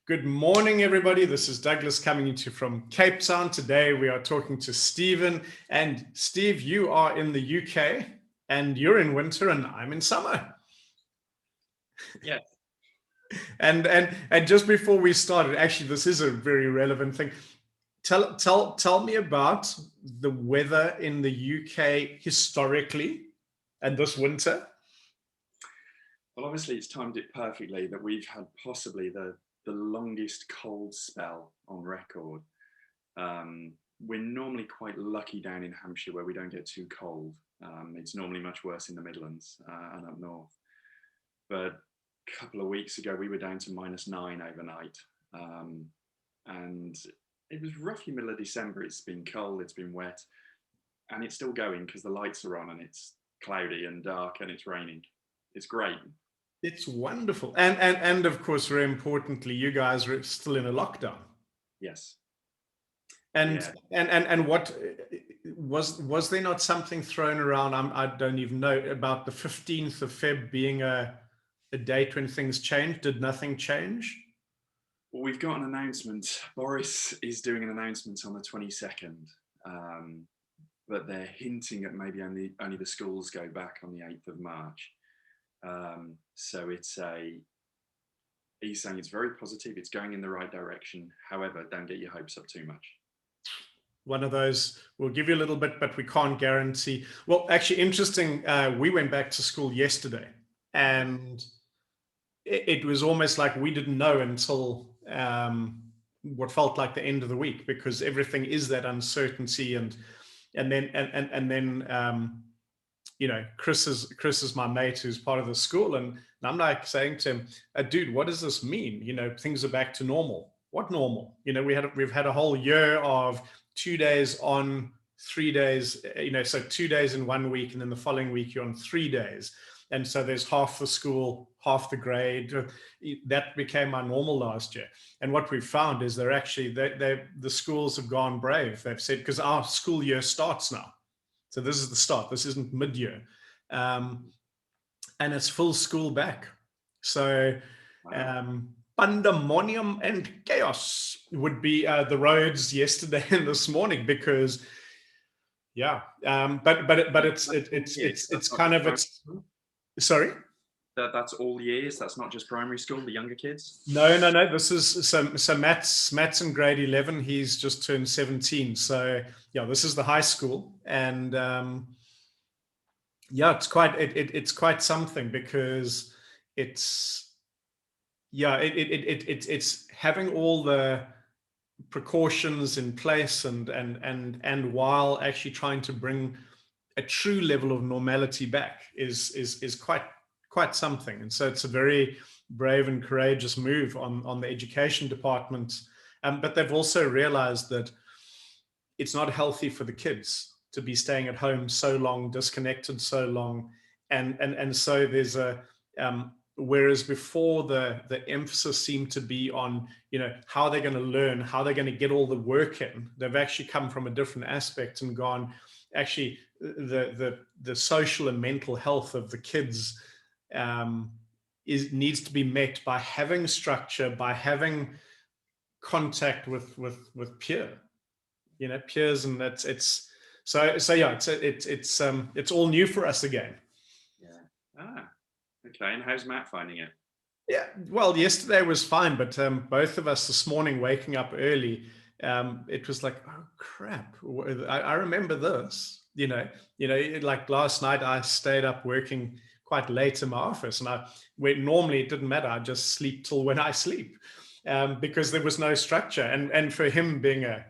Good morning, everybody. This is Douglas coming to you from Cape Town. Today we are talking to Stephen. And Steve, you are in the UK and you're in winter and I'm in summer. Yes. And just before we started, actually, this is a very relevant thing. Tell me about the weather in the UK historically and this winter. Well, obviously it's timed it perfectly that we've had possibly the longest cold spell on record. We're normally quite lucky down in Hampshire where we don't get too cold. It's normally much worse in the Midlands and up north. But a couple of weeks ago, we were down to -9 overnight. And it was roughly middle of December. It's been cold, it's been wet, and it's still going because the lights are on and it's cloudy and dark and it's raining. It's great. It's wonderful. And of course, very importantly, you guys are still in a lockdown. Yes. And yeah. and what was there not something thrown around? I don't even know about the 15th of Feb being a date when things change. Did nothing change? Well, we've got an announcement. Boris is doing an announcement on the 22nd, but they're hinting at maybe only the schools go back on the 8th of March. So he's saying it's very positive, it's going in the right direction. However, don't get your hopes up too much. One of those, we'll give you a little bit, but we can't guarantee. Well, actually, interesting. We went back to school yesterday, and it was almost like we didn't know until what felt like the end of the week, because everything is that uncertainty, and then you know, Chris is my mate who's part of the school, and I'm like saying to him, dude, what does this mean? You know, things are back to normal. What normal? You know, we've had a whole year of 2 days on, 3 days, you know, so 2 days in 1 week, and then the following week you're on 3 days. And so there's half the school, half the grade. That became our normal last year. And what we've found is they're actually, the schools have gone brave. They've said, because our school year starts now. So this is the start. This isn't mid-year. And it's full school back. So pandemonium and chaos would be the roads yesterday and this morning, because yeah, but it's kind of, it's, sorry? That's all years. That's not just primary school, the younger kids? No. This is, so Matt's in grade 11. He's just turned 17. So yeah, this is the high school. And yeah, it's quite something, because it's, yeah, it's having all the precautions in place and while actually trying to bring a true level of normality back is quite something. And so it's a very brave and courageous move on the education department. But they've also realized that it's not healthy for the kids to be staying at home so long, disconnected so long. And so there's a, whereas before the emphasis seemed to be on, you know, how they're going to learn, how they're going to get all the work in, they've actually come from a different aspect and gone, actually, the social and mental health of the kids needs to be met by having structure, by having contact with peers, and it's all new for us again. Yeah. Okay. And how's Matt finding it? Yeah, well, yesterday was fine, but both of us this morning waking up early, it was like, oh crap, I remember this. You know, like last night I stayed up working quite late in my office, and where normally it didn't matter, I just sleep till when I sleep, because there was no structure. And for him being a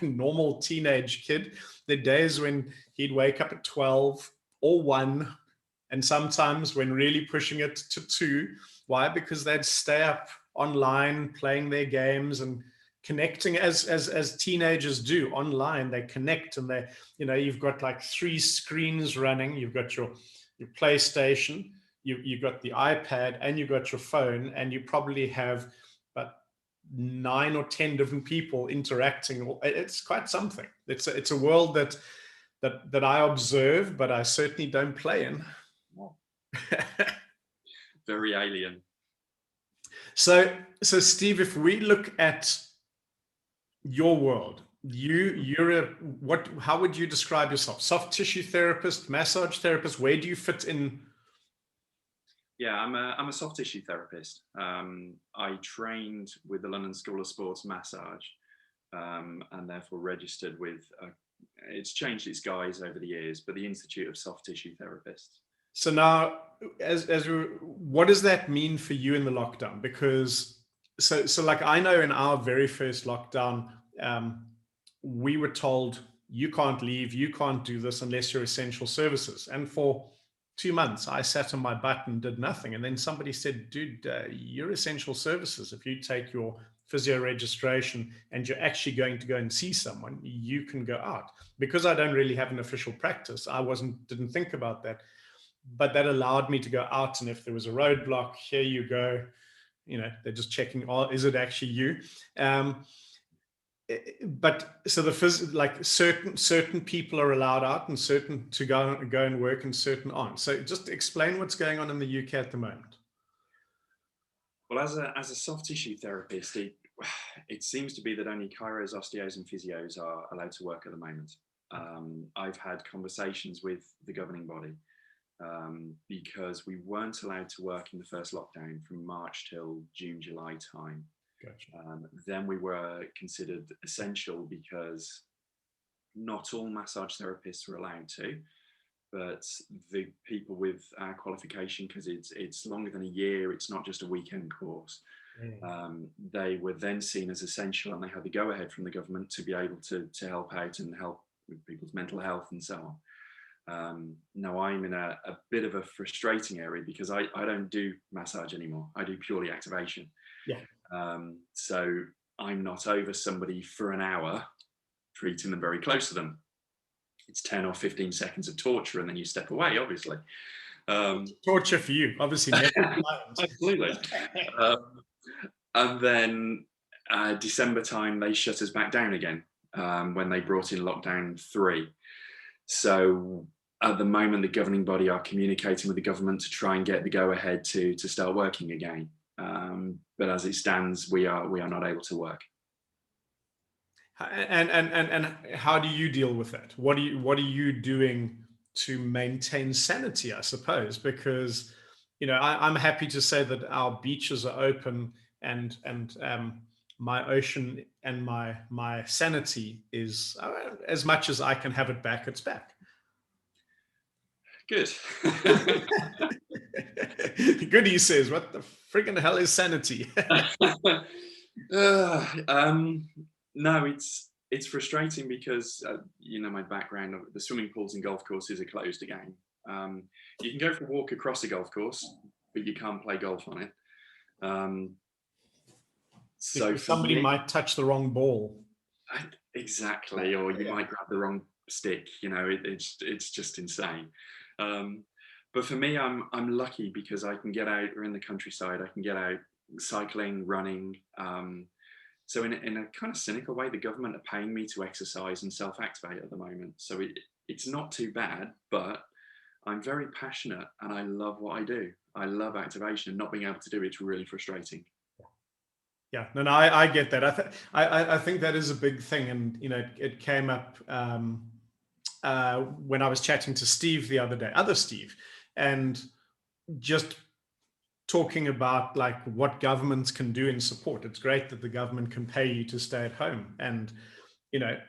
normal teenage kid, the days when he'd wake up at 12 or 1, and sometimes when really pushing it to 2. Why? Because they'd stay up online playing their games and connecting as teenagers do online. They connect, and they, you know, you've got like 3 screens running. You've got your PlayStation, you've got the iPad, and you've got your phone, and you probably have about 9 or 10 different people interacting. It's quite something. It's a world that I observe, but I certainly don't play in. Very alien. So So Steve, if we look at your world, how would you describe yourself? Soft tissue therapist, massage therapist? Where do you fit in? Yeah, I'm a soft tissue therapist. I trained with the London School of Sports Massage, and therefore registered with. It's changed its guise over the years, but the Institute of Soft Tissue Therapists. So now, what does that mean for you in the lockdown? Because so like I know in our very first lockdown, we were told you can't leave, you can't do this unless you're essential services. And for 2 months, I sat on my butt and did nothing. And then somebody said, dude, you're essential services. If you take your physio registration and you're actually going to go and see someone, you can go out. Because I don't really have an official practice, didn't think about that. But that allowed me to go out. And if there was a roadblock, here you go. They're just checking, is it actually you? But so like certain people are allowed out and certain to go and work and certain aren't. So just explain what's going on in the UK at the moment. Well, as a soft tissue therapist, it seems to be that only chiros, osteos and physios are allowed to work at the moment. I've had conversations with the governing body because we weren't allowed to work in the first lockdown from March till June, July time. Gotcha. Then we were considered essential because not all massage therapists were allowed to, but the people with our qualification, because it's longer than a year, it's not just a weekend course. They were then seen as essential, and they had the go-ahead from the government to be able to help out and help with people's mental health and so on. Now I'm in a bit of a frustrating area because I don't do massage anymore. I do purely activation. Yeah. So I'm not over somebody for an hour, treating them very close to them. It's 10 or 15 seconds of torture, and then you step away, obviously. Torture for you, obviously. Never Absolutely. And then December time, they shut us back down again when they brought in lockdown 3. So at the moment, the governing body are communicating with the government to try and get the go-ahead to start working again. But as it stands, we are not able to work. And how do you deal with that? What are you doing to maintain sanity, I suppose? Because I'm happy to say that our beaches are open, and my ocean and my sanity is as much as I can have it back, it's back. Good. Good, he says. What the friggin' hell is sanity? No, it's frustrating because my background, the swimming pools and golf courses are closed again. You can go for a walk across a golf course, but you can't play golf on it. So somebody might touch the wrong ball. Exactly, or you might grab the wrong stick. It's just insane. But for me, I'm lucky because I can get out. We're in the countryside. I can get out cycling, running. So in a kind of cynical way, the government are paying me to exercise and self-activate at the moment. So it's not too bad, but I'm very passionate and I love what I do. I love activation, and not being able to do it's really frustrating. Yeah, no, I get that. I think that is a big thing, and it came up when I was chatting to Steve the other day, other Steve, and just talking about like what governments can do in support. It's great that the government can pay you to stay at home, and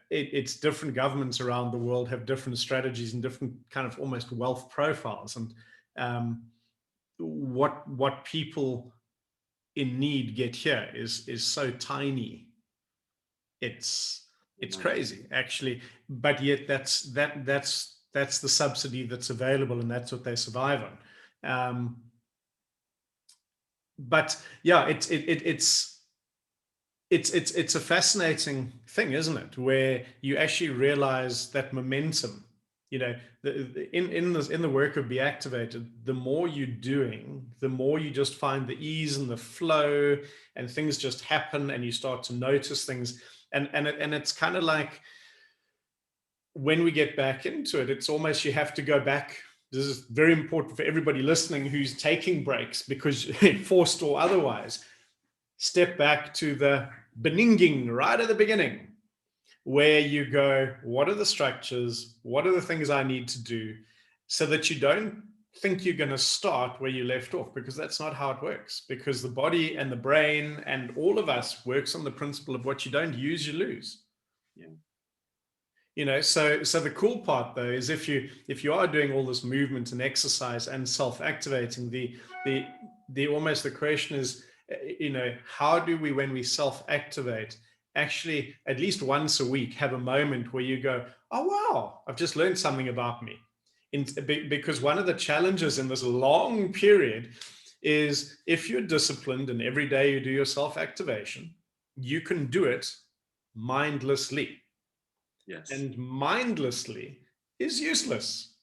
it's different governments around the world have different strategies and different kind of almost wealth profiles, and what people in need get here is so tiny. It's crazy actually, but yet that's the subsidy that's available, and that's what they survive on. But yeah, it's a fascinating thing, isn't it? Where you actually realize that momentum. In the work of BeActivated, the more you're doing, the more you just find the ease and the flow, and things just happen, and you start to notice things. And it's kind of like when we get back into it, it's almost you have to go back. This is very important for everybody listening who's taking breaks because forced or otherwise. step back to the beninging right at the beginning, where you go, what are the structures? What are the things I need to do, so that you don't think you're going to start where you left off, because that's not how it works. Because the body and the brain and all of us works on the principle of what you don't use, you lose. Yeah. You know, so the cool part though is if you are doing all this movement and exercise and self-activating, the almost the question is, you know, how do we, when we self-activate, actually at least once a week have a moment where you go, oh wow, I've just learned something about me. Because one of the challenges in this long period is, if you're disciplined and every day you do your self-activation, you can do it mindlessly. Yes. And mindlessly is useless,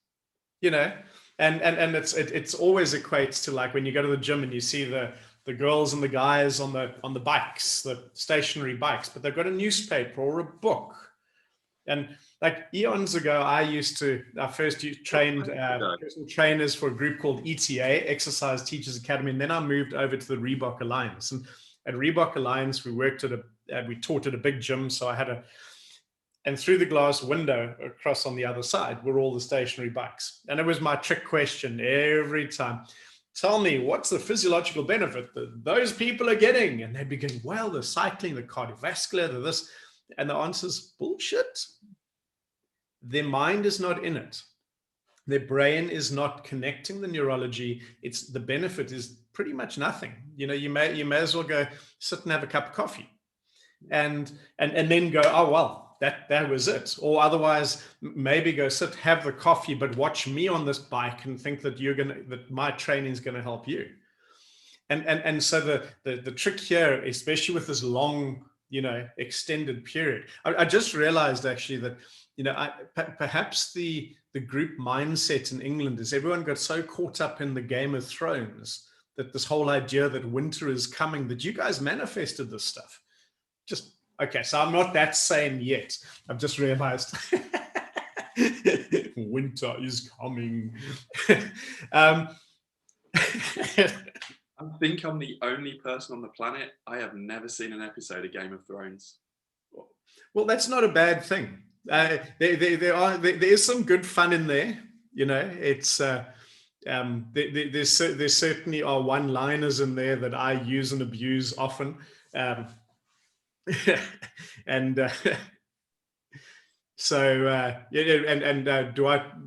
you know. And it's always equates to, like, when you go to the gym and you see the girls and the guys on the bikes, the stationary bikes, but they've got a newspaper or a book. And like eons ago, I first trained personal trainers for a group called ETA, Exercise Teachers Academy, and then I moved over to the Reebok Alliance. And at Reebok Alliance, we taught at a big gym, so I had and through the glass window across on the other side were all the stationary bikes. And it was my trick question every time. Tell me, what's the physiological benefit that those people are getting? And they'd be going, well, the cycling, the cardiovascular, the this. And the answer's bullshit. Their mind is not in it. Their brain is not connecting the neurology. The benefit is pretty much nothing. You know, you may as well go sit and have a cup of coffee and then go, oh, well, that was it. Or otherwise, maybe go sit, have the coffee, but watch me on this bike and think that that my training is going to help you. And so the trick here, especially with this long, you know, extended period, I just realized actually that, you know, perhaps the group mindset in England is everyone got so caught up in the Game of Thrones that this whole idea that winter is coming, that you guys manifested this stuff. Just, okay, so I'm not that sane yet. I've just realized winter is coming. I think I'm the only person on the planet. I have never seen an episode of Game of Thrones. Well, that's not a bad thing. There is some good fun in there. You know, it's there certainly are one-liners in there that I use and abuse often. And so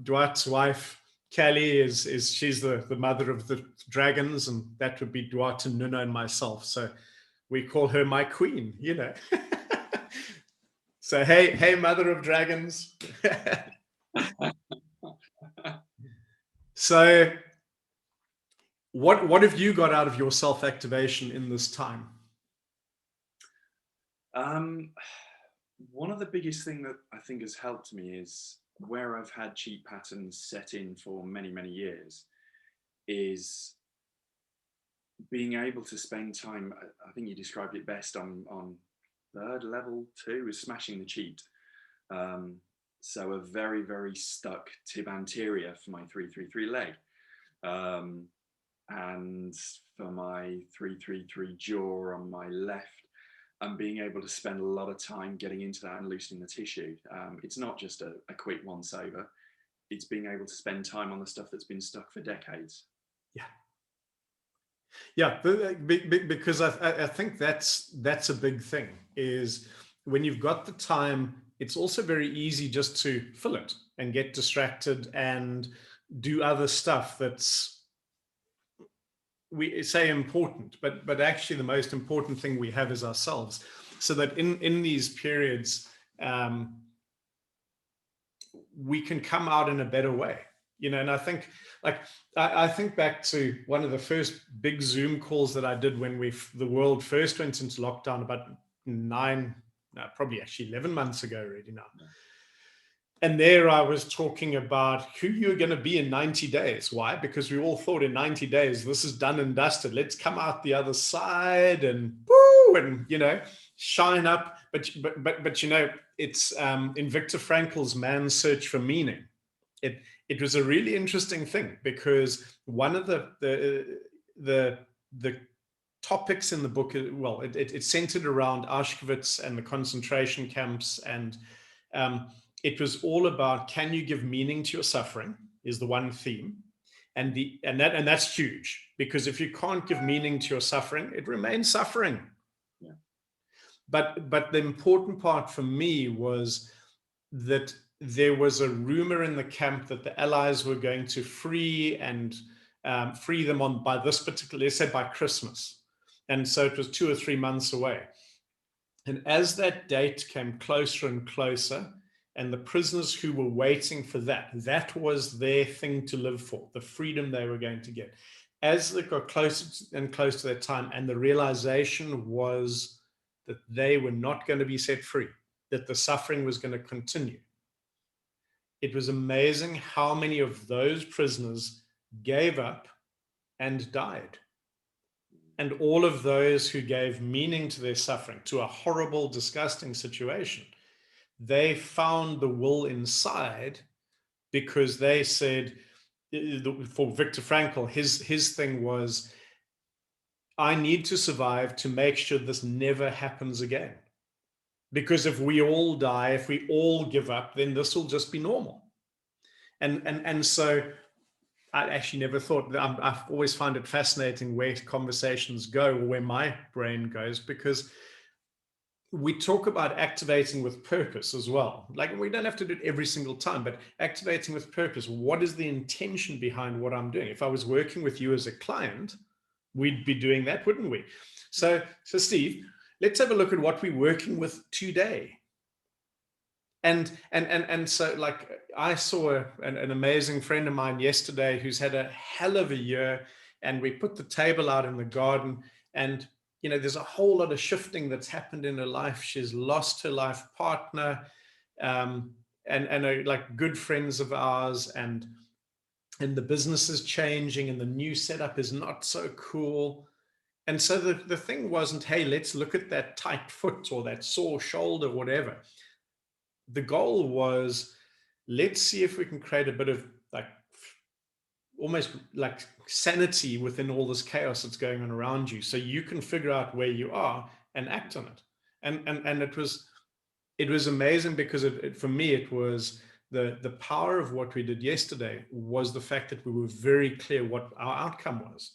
Dwight's wife Kelly she's the mother of the dragons, and that would be Dwight and Nuna and myself. So we call her my queen, you know. So hey, mother of dragons. So what have you got out of your self-activation in this time? One of the biggest thing that I think has helped me is, where I've had cheat patterns set in for many, many years, is being able to spend time. I think you described it best on third level 2 is smashing the cheat. So a very, very stuck tib anterior for my 333 leg. And for my 333 jaw on my left, and being able to spend a lot of time getting into that and loosening the tissue. It's not just a quick once over. It's being able to spend time on the stuff that's been stuck for decades. Yeah, because I think that's a big thing, is when you've got the time, it's also very easy just to fill it and get distracted and do other stuff that's, we say important, but actually the most important thing we have is ourselves. So that in these periods, we can come out in a better way, you know. And I think, like, I think back to one of the first big Zoom calls that I did when the world first went into lockdown about 11 months ago already now. And there I was talking about who you're going to be in 90 days. Why? Because we all thought in 90 days, this is done and dusted. Let's come out the other side and woo, and, you know, shine up. But you know, it's in Viktor Frankl's Man's Search for Meaning. It was a really interesting thing, because one of the topics in the book, well, it centered around Auschwitz and the concentration camps. And it was all about, can you give meaning to your suffering is the one theme. And that's huge, because if you can't give meaning to your suffering, it remains suffering. Yeah. But the important part for me was that there was a rumor in the camp that the Allies were going to free them on by this particular, they said by Christmas. And so it was 2 or 3 months away. And as that date came closer and closer, and the prisoners who were waiting for that was their thing to live for, the freedom they were going to get. As they got closer and closer to that time, and the realization was that they were not going to be set free, that the suffering was going to continue. It was amazing how many of those prisoners gave up and died. And all of those who gave meaning to their suffering, to a horrible, disgusting situation, they found the will inside, because they said, for Viktor Frankl, his thing was, I need to survive to make sure this never happens again. Because if we all die, if we all give up, then this will just be normal. And so I actually never thought, I've always found it fascinating where conversations go, or where my brain goes, because we talk about activating with purpose as well. Like, we don't have to do it every single time, but activating with purpose. What is the intention behind what I'm doing? If I was working with you as a client, we'd be doing that, wouldn't we? So Steve, let's have a look at what we're working with today. And so, like, I saw an amazing friend of mine yesterday who's had a hell of a year, and we put the table out in the garden, and there's a whole lot of shifting that's happened in her life. She's lost her life partner, and like good friends of ours, and the business is changing, and the new setup is not so cool. And so the thing wasn't, hey, let's look at that tight foot or that sore shoulder, whatever. The goal was, let's see if we can create a bit of, like, almost like sanity within all this chaos that's going on around you, so you can figure out where you are and act on it. And it was amazing, because for me, it was the power of what we did yesterday was the fact that we were very clear what our outcome was.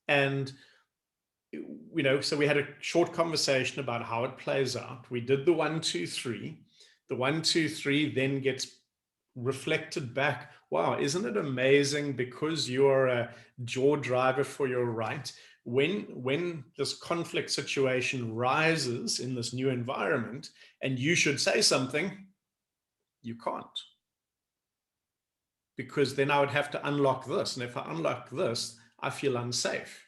And so we had a short conversation about how it plays out. We did the 1, 2, 3. The 1, 2, 3 then gets reflected back. Wow, isn't it amazing, because you're a jaw driver for your right, when this conflict situation rises in this new environment and you should say something, you can't, because then I would have to unlock this, and if I unlock this, I feel unsafe.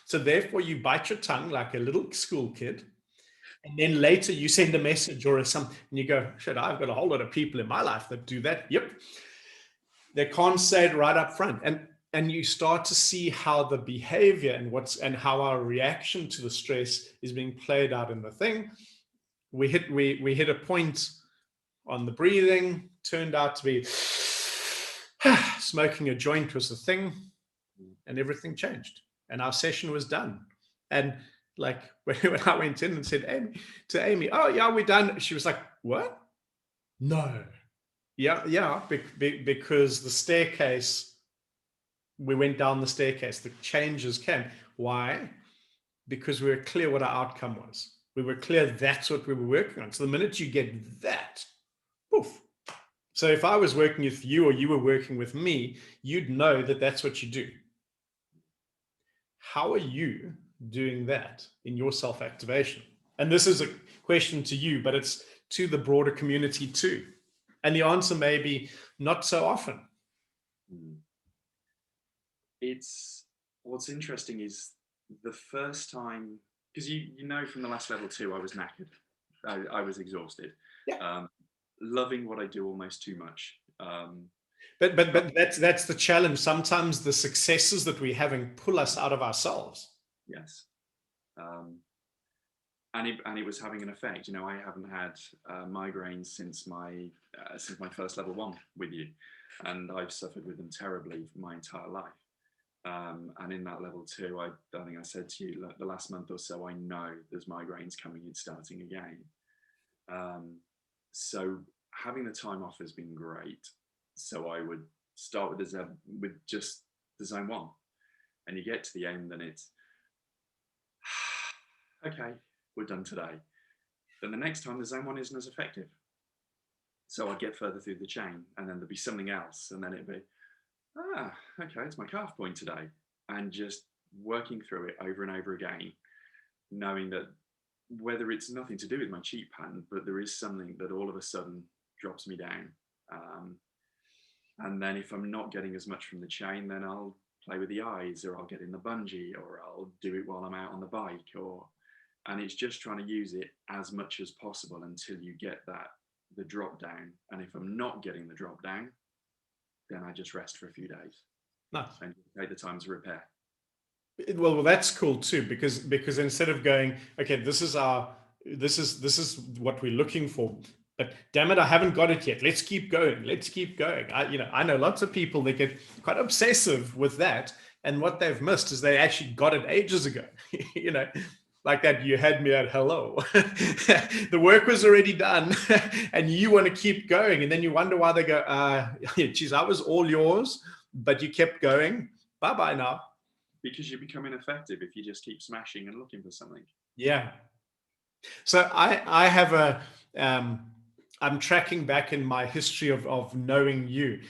So therefore you bite your tongue like a little school kid, and then later you send a message or something, and you go, shit, I've got a whole lot of people in my life that do that. Yep. They can't say it right up front. And you start to see how the behavior and how our reaction to the stress is being played out in the thing. We hit a point on the breathing, turned out to be smoking a joint was the thing, and everything changed. And our session was done. And like, when I went in and said to Amy, oh yeah, we're done, she was like, what? No. Yeah, because the staircase, we went down the staircase, the changes came. Why? Because we were clear what our outcome was. We were clear that's what we were working on. So the minute you get that, poof. So if I was working with you, or you were working with me, you'd know that that's what you do. How are you doing that in your self-activation? And this is a question to you, but it's to the broader community too. And the answer may be not so often. It's, what's interesting is the first time, because you know from the last level 2, I was knackered. I was exhausted. Yeah. Loving what I do almost too much. But that's the challenge. Sometimes the successes that we're having pull us out of ourselves. Yes. And it was having an effect. I haven't had migraines since my first level 1 with you, and I've suffered with them terribly for my entire life. And in that level 2, I think I said to you, the last month or so, I know there's migraines coming and starting again. So having the time off has been great. So I would start with just the zone 1, and you get to the end and it's okay, we're done today. Then the next time the zone 1 isn't as effective. So I'd get further through the chain, and then there'd be something else, and then it'd be, okay, it's my calf point today. And just working through it over and over again, knowing that whether it's nothing to do with my cheat pattern, but there is something that all of a sudden drops me down. And then if I'm not getting as much from the chain, then I'll play with the eyes, or I'll get in the bungee, or I'll do it while I'm out on the bike, and it's just trying to use it as much as possible until you get the drop down. And if I'm not getting the drop down, then I just rest for a few days. Nice. And take the time to repair. Well, that's cool too, because instead of going, okay, this is what we're looking for, but damn it, I haven't got it yet. Let's keep going. Let's keep going. I know lots of people that get quite obsessive with that, and what they've missed is they actually got it ages ago. Like that, you had me at hello. The work was already done, and you want to keep going, and then you wonder why they go, geez, I was all yours, but you kept going. Bye-bye now. Because you become ineffective if you just keep smashing and looking for something. Yeah. So I have I'm tracking back in my history of knowing you.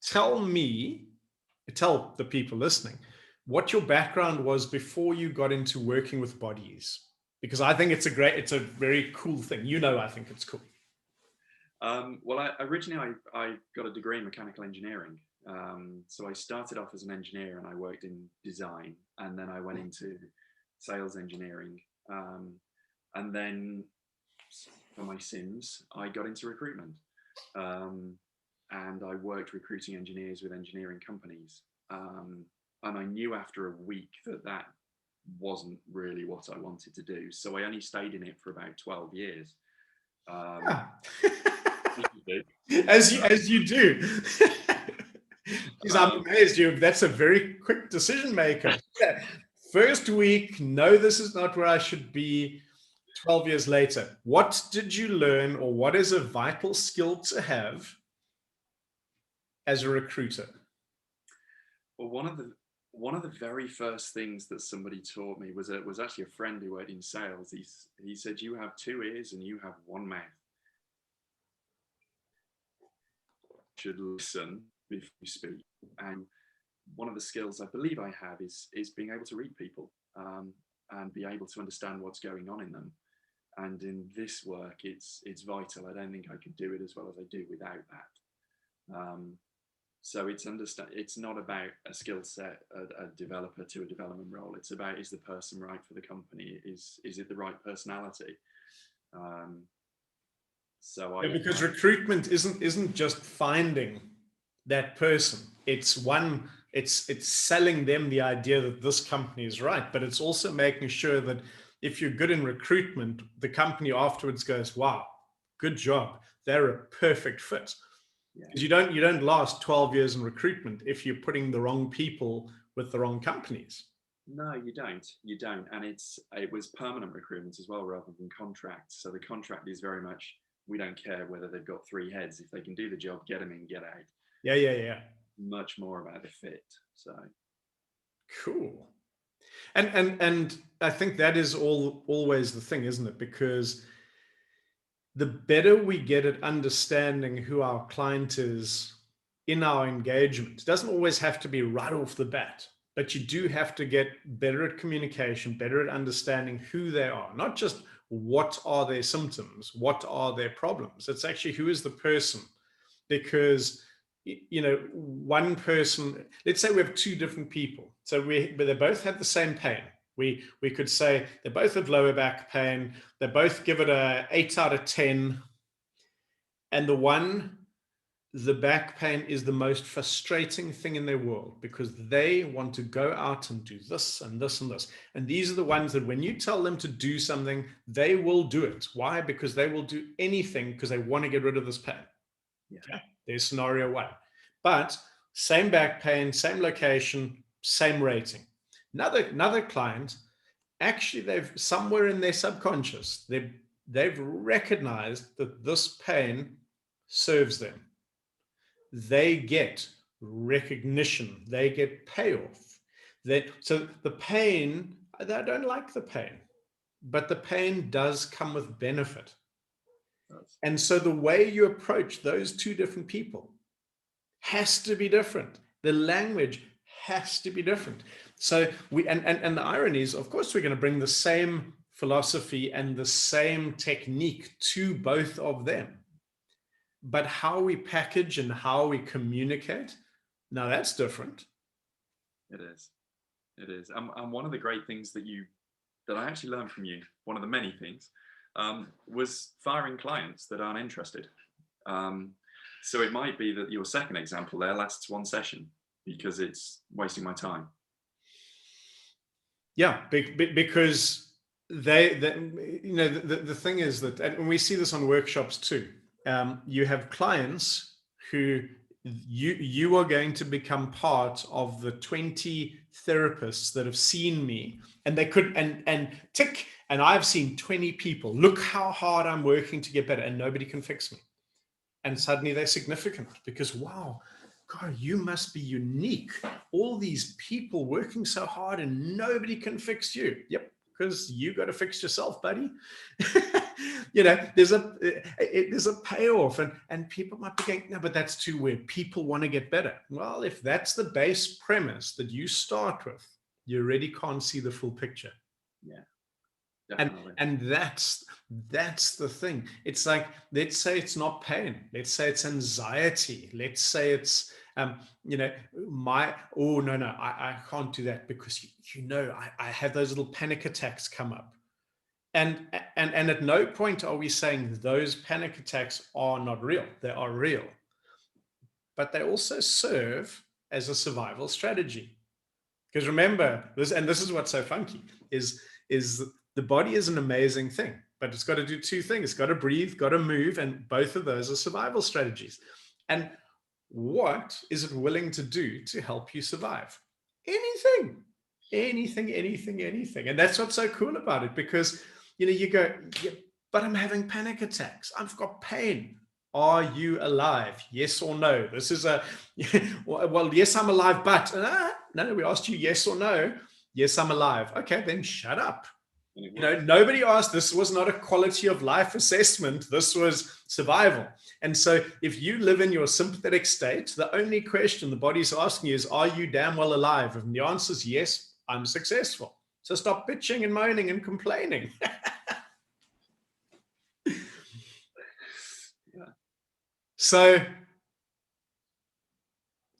Tell the people listening what your background was before you got into working with bodies, because I think it's a very cool thing. I think it's cool. Well, originally I got a degree in mechanical engineering. So I started off as an engineer, and I worked in design, and then I went into sales engineering. And then for my sins, I got into recruitment. And I worked recruiting engineers with engineering companies. And I knew after a week that wasn't really what I wanted to do. So I only stayed in it for about 12 years. As you do. Because I'm amazed that's a very quick decision maker. First week, no, this is not where I should be. 12 years later, what did you learn, or what is a vital skill to have as a recruiter? Well, one of the very first things that somebody taught me was actually a friend who worked in sales. He said, you have 2 ears and you have 1 mouth. You should listen before you speak. And one of the skills I believe I have is being able to read people, and be able to understand what's going on in them. And in this work, it's vital. I don't think I could do it as well as I do without that. So it's not about a skill set, a developer to a development role. It's about, is the person right for the company? Is it the right personality? Because recruitment isn't just finding that person. It's selling them the idea that this company is right, but it's also making sure that if you're good in recruitment, the company afterwards goes, wow, good job. They're a perfect fit. Because you don't last 12 years in recruitment if you're putting the wrong people with the wrong companies. No, you don't. And it was permanent recruitment as well, rather than contract. So the contract is very much, we don't care whether they've got 3 heads. If they can do the job, get them in, get out. Yeah. Much more about the fit. So cool. And I think that is always the thing, isn't it? Because the better we get at understanding who our client is in our engagement, it doesn't always have to be right off the bat, but you do have to get better at communication, better at understanding who they are, not just what are their symptoms, what are their problems. It's actually, who is the person? Because one person, let's say we have 2 different people. So they both have the same pain. We could say they both have lower back pain. They both give it a 8 out of 10. And the back pain is the most frustrating thing in their world, because they want to go out and do this and this and this. And these are the ones that when you tell them to do something, they will do it. Why? Because they will do anything because they want to get rid of this pain. Yeah. Okay? There's scenario 1. But same back pain, same location, same rating. Another client, actually, they've somewhere in their subconscious, they've recognized that this pain serves them. They get recognition, they get payoff. So the pain, I don't like the pain, but the pain does come with benefit. And so the way you approach those two different people has to be different. The language has to be different. So and the irony is, of course, we're going to bring the same philosophy and the same technique to both of them. But how we package and how we communicate, now that's different. It is. It is. And one of the great things that I actually learned from you, one of the many things, was firing clients that aren't interested. So it might be that your second example there lasts one session because it's wasting my time. Yeah, because the thing is that, and we see this on workshops too, you have clients who you are going to become part of the 20 therapists that have seen me, and they could, and tick, and I've seen 20 people, look how hard I'm working to get better, and nobody can fix me. And suddenly they're significant because, wow, God, you must be unique. All these people working so hard and nobody can fix you. Yep, because you got to fix yourself, buddy. There's a payoff, and people might be going, no, but that's too weird. People want to get better. Well, if that's the base premise that you start with, you already can't see the full picture. Yeah. And that's the thing. It's like, let's say it's not pain. Let's say it's anxiety. Let's say it's, I can't do that because, I have those little panic attacks come up. And at no point are we saying those panic attacks are not real. They are real. But they also serve as a survival strategy. Because remember, this is what's so funky, is the body is an amazing thing, but it's got to do two things. It's got to breathe, got to move, and both of those are survival strategies. And what is it willing to do to help you survive? Anything. And that's what's so cool about it, because, you go, yeah, but I'm having panic attacks. I've got pain. Are you alive? Yes or no? This is well, yes, I'm alive, but no, we asked you yes or no. Yes, I'm alive. Okay, then shut up. Nobody asked. This was not a quality of life assessment. This was survival. And so if you live in your sympathetic state, the only question the body's asking you is, are you damn well alive? And the answer is yes, I'm successful. So stop bitching and moaning and complaining. So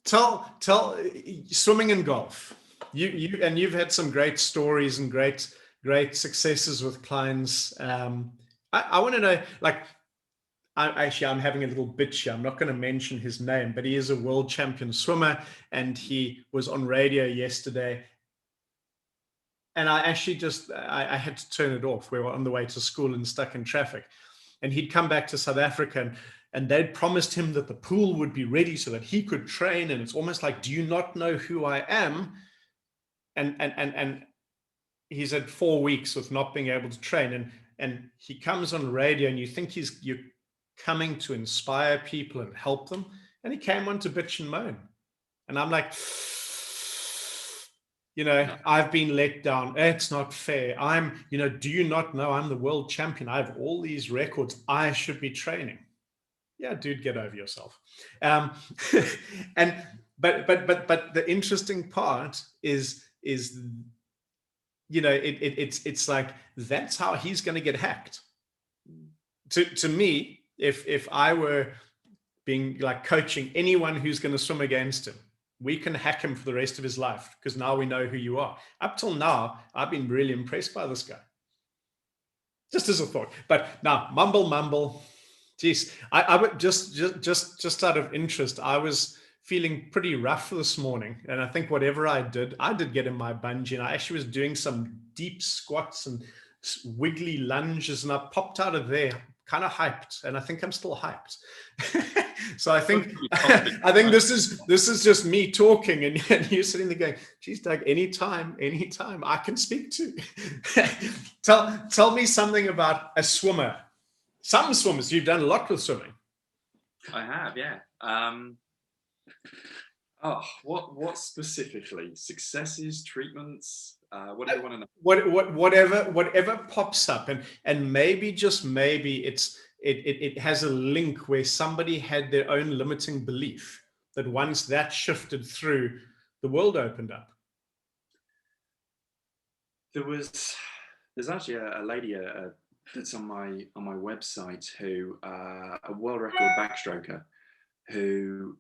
tell swimming and golf. You've had some great stories and great successes with clients. I want to know, like, I'm having a little bitch here. I'm not going to mention his name, but he is a world champion swimmer, and he was on radio yesterday. And I actually I had to turn it off. We were on the way to school and stuck in traffic, and he'd come back to South Africa, and they'd promised him that the pool would be ready so that he could train. And it's almost like, do you not know who I am? And he's had 4 weeks with not being able to train. And he comes on radio, and you think you're coming to inspire people and help them. And he came on to bitch and moan. And I'm like, I've been let down. It's not fair. Do you not know I'm the world champion? I have all these records. I should be training. Yeah, dude, get over yourself. But the interesting part is it's like, that's how he's going to get hacked. To me, if I were being like coaching anyone who's going to swim against him, we can hack him for the rest of his life, because now we know who you are. Up till now, I've been really impressed by this guy. Just as a thought. But now, mumble. Geez, I would just out of interest, I was feeling pretty rough this morning. And I think whatever I did get in my bungee. And I actually was doing some deep squats and wiggly lunges, and I popped out of there kind of hyped, and I think I'm still hyped. So I think Confident, I think right? this is just me talking, and you're sitting there going, "Geez, Doug, anytime I can speak to." Tell me something about a swimmer. Some swimmers, you've done a lot with swimming. I have, yeah. Oh, what specifically? Successes, treatments? What do you want to know? Whatever pops up, and maybe, just maybe, it has a link where somebody had their own limiting belief that once that shifted through, the world opened up. There's actually a lady that's on my website who a world record backstroker who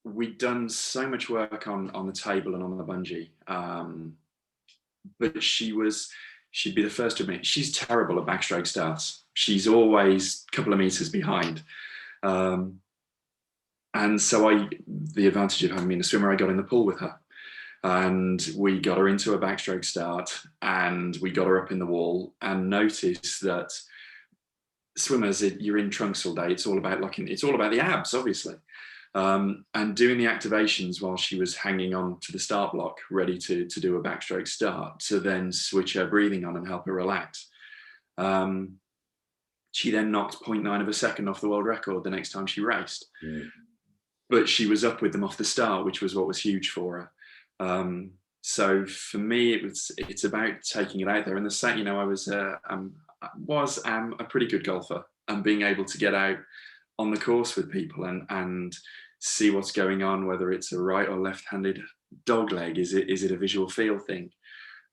we'd done so much work on the table and on the bungee, but she'd be the first to admit she's terrible at backstroke starts. She's always a couple of meters behind. And so the advantage of having been a swimmer, I got in the pool with her. And we got her into a backstroke start, and we got her up in the wall, and noticed that swimmers, you're in trunks all day. It's all about it's all about the abs, obviously. And doing the activations while she was hanging on to the start block, ready to do a backstroke start, to then switch her breathing on and help her relax. She then knocked 0.9 of a second off the world record the next time she raced. Mm. But she was up with them off the start, which was what was huge for her. So for me, it's about taking it out there. And the same, I was a pretty good golfer, and being able to get out on the course with people and see what's going on, whether it's a right or left-handed dog leg. Is it a visual feel thing?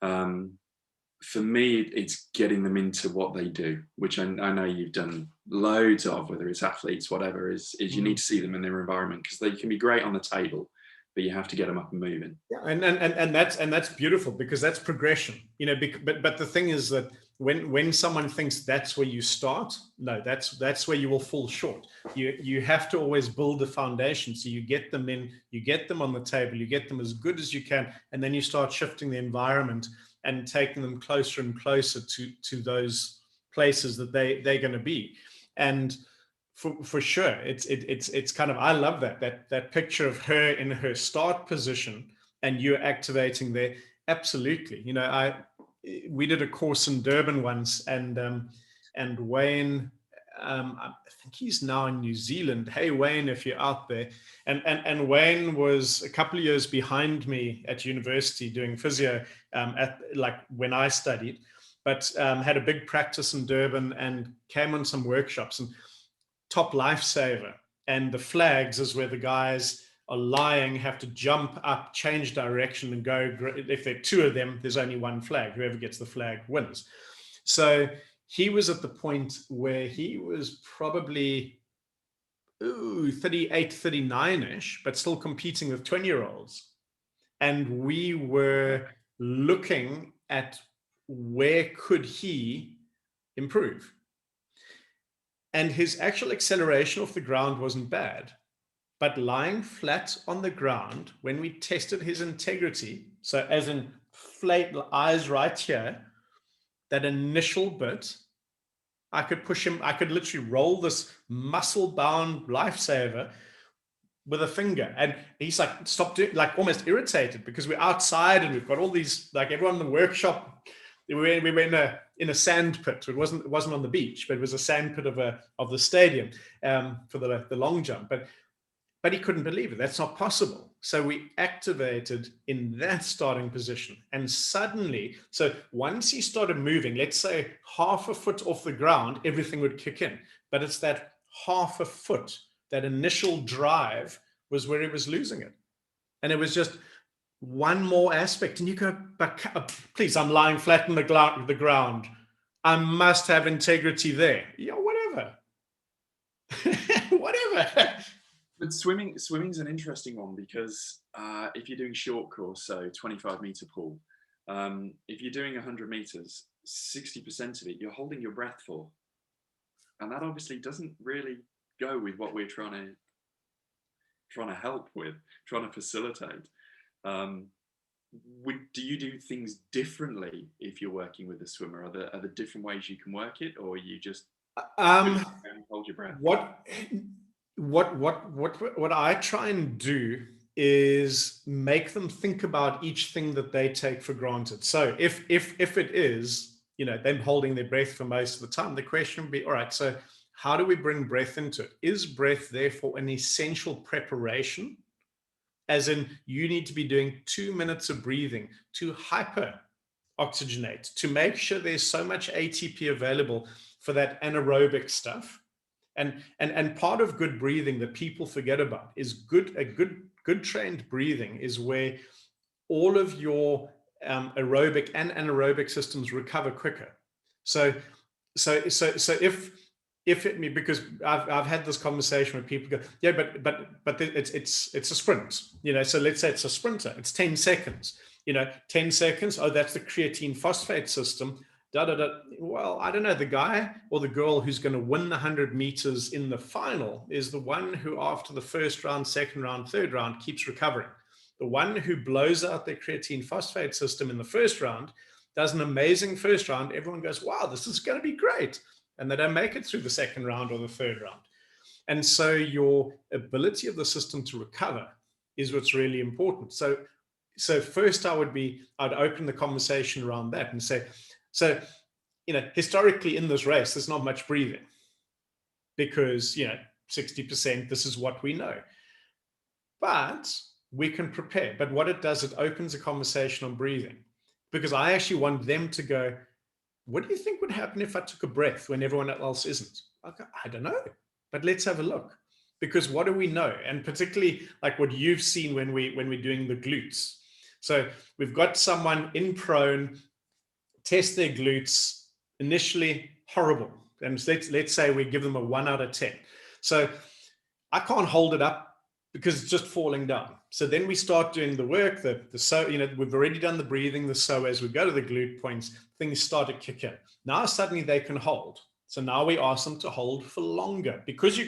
For me, it's getting them into what they do, which I know you've done loads of, whether it's athletes, whatever, is you need to see them in their environment, because they can be great on the table, but you have to get them up and moving. Yeah, and that's beautiful, because that's progression, but the thing is that when someone thinks that's where you start, no, that's where you will fall short. You have to always build the foundation. So you get them in, you get them on the table, you get them as good as you can, and then you start shifting the environment and taking them closer and closer to those places that they're going to be. And for sure, it's kind of, I love that picture of her in her start position and you're activating there. Absolutely. We did a course in Durban once, and Wayne, I think he's now in New Zealand. Hey, Wayne, if you're out there. And Wayne was a couple of years behind me at university doing physio, when I studied, but had a big practice in Durban and came on some workshops, and top lifesaver. And the flags is where the guys are lying, have to jump up, change direction, and go. If there are two of them, there's only one flag. Whoever gets the flag wins. So he was at the point where he was probably 38, 39-ish, but still competing with 20-year-olds. And we were looking at where could he improve. And his actual acceleration off the ground wasn't bad, but lying flat on the ground, when we tested his integrity, so as in flat eyes right here, that initial bit, I could push him, I could literally roll this muscle-bound lifesaver with a finger. And he's like, stop doing, like almost irritated, because we're outside and we've got all these, like everyone in the workshop, we were in a sand pit. It wasn't on the beach, but it was a sand pit of the stadium for the long jump. But he couldn't believe it. That's not possible. So we activated in that starting position. And suddenly, so once he started moving, let's say half a foot off the ground, everything would kick in. But it's that half a foot, that initial drive, was where he was losing it. And it was just one more aspect. And you go, but please, I'm lying flat on the ground. I must have integrity there. Yeah, whatever. Whatever. But swimming's an interesting one, because if you're doing short course, so 25-meter pool, if you're doing 100 meters, 60% of it you're holding your breath for, and that obviously doesn't really go with what we're trying to help with, trying to facilitate. Do you do things differently if you're working with a swimmer? Are there different ways you can work it, or you just Hold your breath. What I try and do is make them think about each thing that they take for granted. So if it is, them holding their breath for most of the time, the question would be, all right, so how do we bring breath into it? Is breath therefore an essential preparation? As in, you need to be doing 2 minutes of breathing to hyper oxygenate, to make sure there's so much ATP available for that anaerobic stuff. And part of good breathing that people forget about is good trained breathing is where all of your aerobic and anaerobic systems recover quicker. So if it, because I've had this conversation with people go, yeah, but it's a sprint, so let's say it's a sprinter, it's 10 seconds, 10 seconds, oh, that's the creatine phosphate system, da da da. Well, I don't know, the guy or the girl who's going to win the 100 meters in the final is the one who after the first round, second round, third round keeps recovering. The one who blows out their creatine phosphate system in the first round does an amazing first round. Everyone goes, wow, this is going to be great. And they don't make it through the second round or the third round. And so your ability of the system to recover is what's really important. So first I'd open the conversation around that and say, so, historically in this race, there's not much breathing because, 60%, this is what we know. But we can prepare. But what it does, it opens a conversation on breathing, because I actually want them to go, what do you think would happen if I took a breath when everyone else isn't? I don't know, but let's have a look. Because what do we know? And particularly like what you've seen when we're doing the glutes. So we've got someone in prone, test their glutes, initially horrible. And let's say we give them a 1 out of 10. So I can't hold it up because it's just falling down. So then we start doing the work, we've already done the breathing, so as we go to the glute points, things start to kick in. Now suddenly they can hold. So now we ask them to hold for longer, because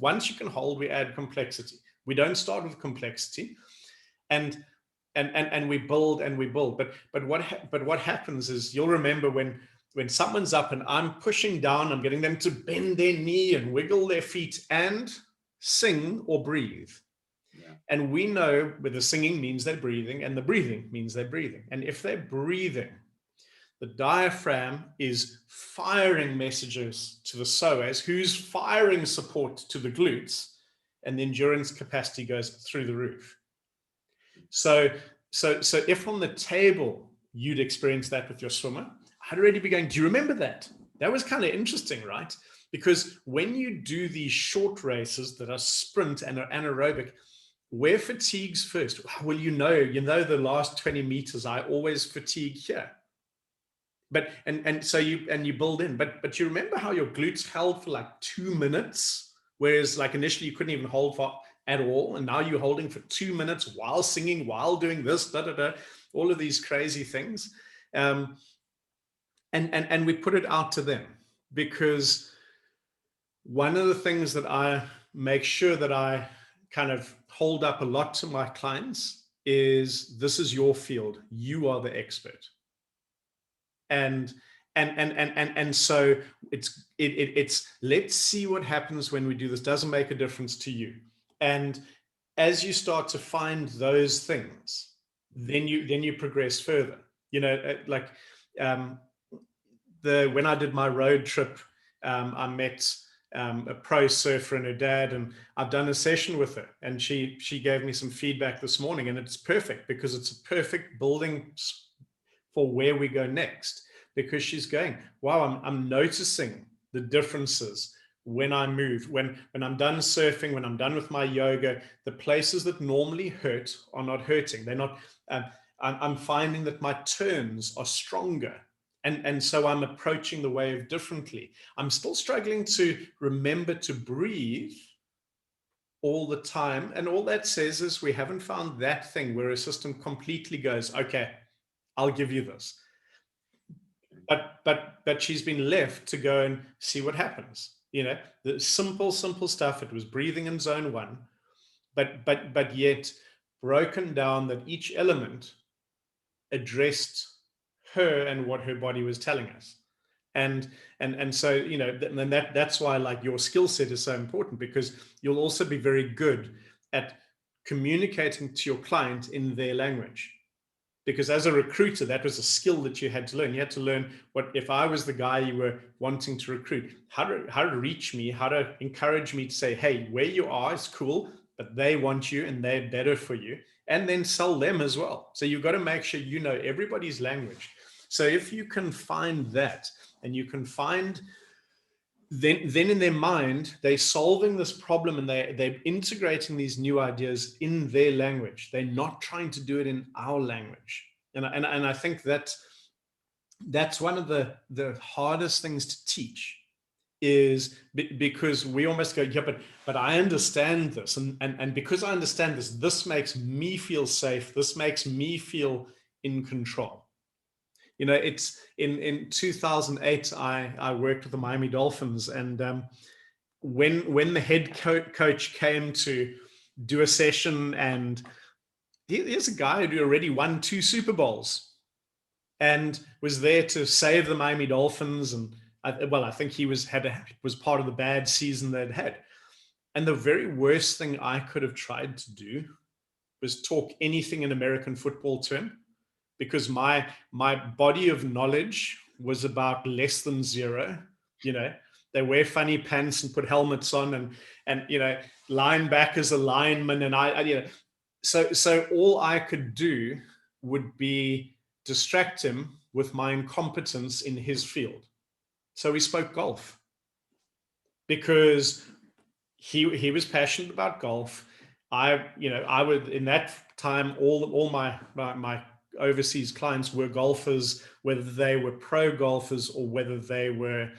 once you can hold, we add complexity. We don't start with complexity, and we build and we build. But what happens is, you'll remember when someone's up and I'm pushing down, I'm getting them to bend their knee and wiggle their feet and sing or breathe. Yeah. And we know where the singing means they're breathing and the breathing means they're breathing. And if they're breathing, the diaphragm is firing messages to the psoas, who's firing support to the glutes, and the endurance capacity goes through the roof. So if on the table you'd experience that with your swimmer, I'd already be going, do you remember that? That was kind of interesting, right? Because when you do these short races that are sprint and are anaerobic, where fatigue's first? Well, the last 20 meters, I always fatigue here. But so you build in, but you remember how your glutes held for like 2 minutes, whereas like initially you couldn't even hold for at all, and now you're holding for 2 minutes while singing, while doing this, all of these crazy things, and we put it out to them, because one of the things that I make sure that I kind of hold up a lot to my clients is, this is your field, you are the expert. And so it's let's see what happens when we do this. Doesn't make a difference to you. And as you start to find those things, then you progress further. When I did my road trip, I met a pro surfer and her dad, and I've done a session with her, and she gave me some feedback this morning, and it's perfect, because it's a perfect building for where we go next, because she's going, wow, I'm noticing the differences when I move, when I'm done surfing, when I'm done with my yoga, the places that normally hurt are not hurting. They're not, I'm finding that my turns are stronger. And so I'm approaching the wave differently. I'm still struggling to remember to breathe all the time. And all that says is we haven't found that thing where a system completely goes, okay, I'll give you this. But she's been left to go and see what happens. The simple stuff. It was breathing in zone 1, but yet broken down, that each element addressed her and what her body was telling us. And so, and that's why like your skill set is so important, because you'll also be very good at communicating to your client in their language. Because as a recruiter, that was a skill that you had to learn. You had to learn what, if I was the guy you were wanting to recruit, how to reach me, how to encourage me to say, hey, where you are is cool, but they want you and they're better for you, and then sell them as well. So you've got to make sure you know everybody's language. So if you can find that, and you can find, then in their mind, they're solving this problem and they're integrating these new ideas in their language. They're not trying to do it in our language. And I think that's one of the hardest things to teach, is because we almost go, yeah, but I understand this. And because I understand this, this makes me feel safe. This makes me feel in control. It's in 2008, I worked with the Miami Dolphins, and when the head coach came to do a session, and here's a guy who already won 2 Super Bowls and was there to save the Miami Dolphins, and I think he was part of the bad season they'd had. And the very worst thing I could have tried to do was talk anything in American football to him, because my body of knowledge was about less than zero. They wear funny pants and put helmets on, and linebackers are linemen, and so all I could do would be distract him with my incompetence in his field. So we spoke golf, because he was passionate about golf. I would, in that time, all my overseas clients were golfers, whether they were pro golfers or whether they were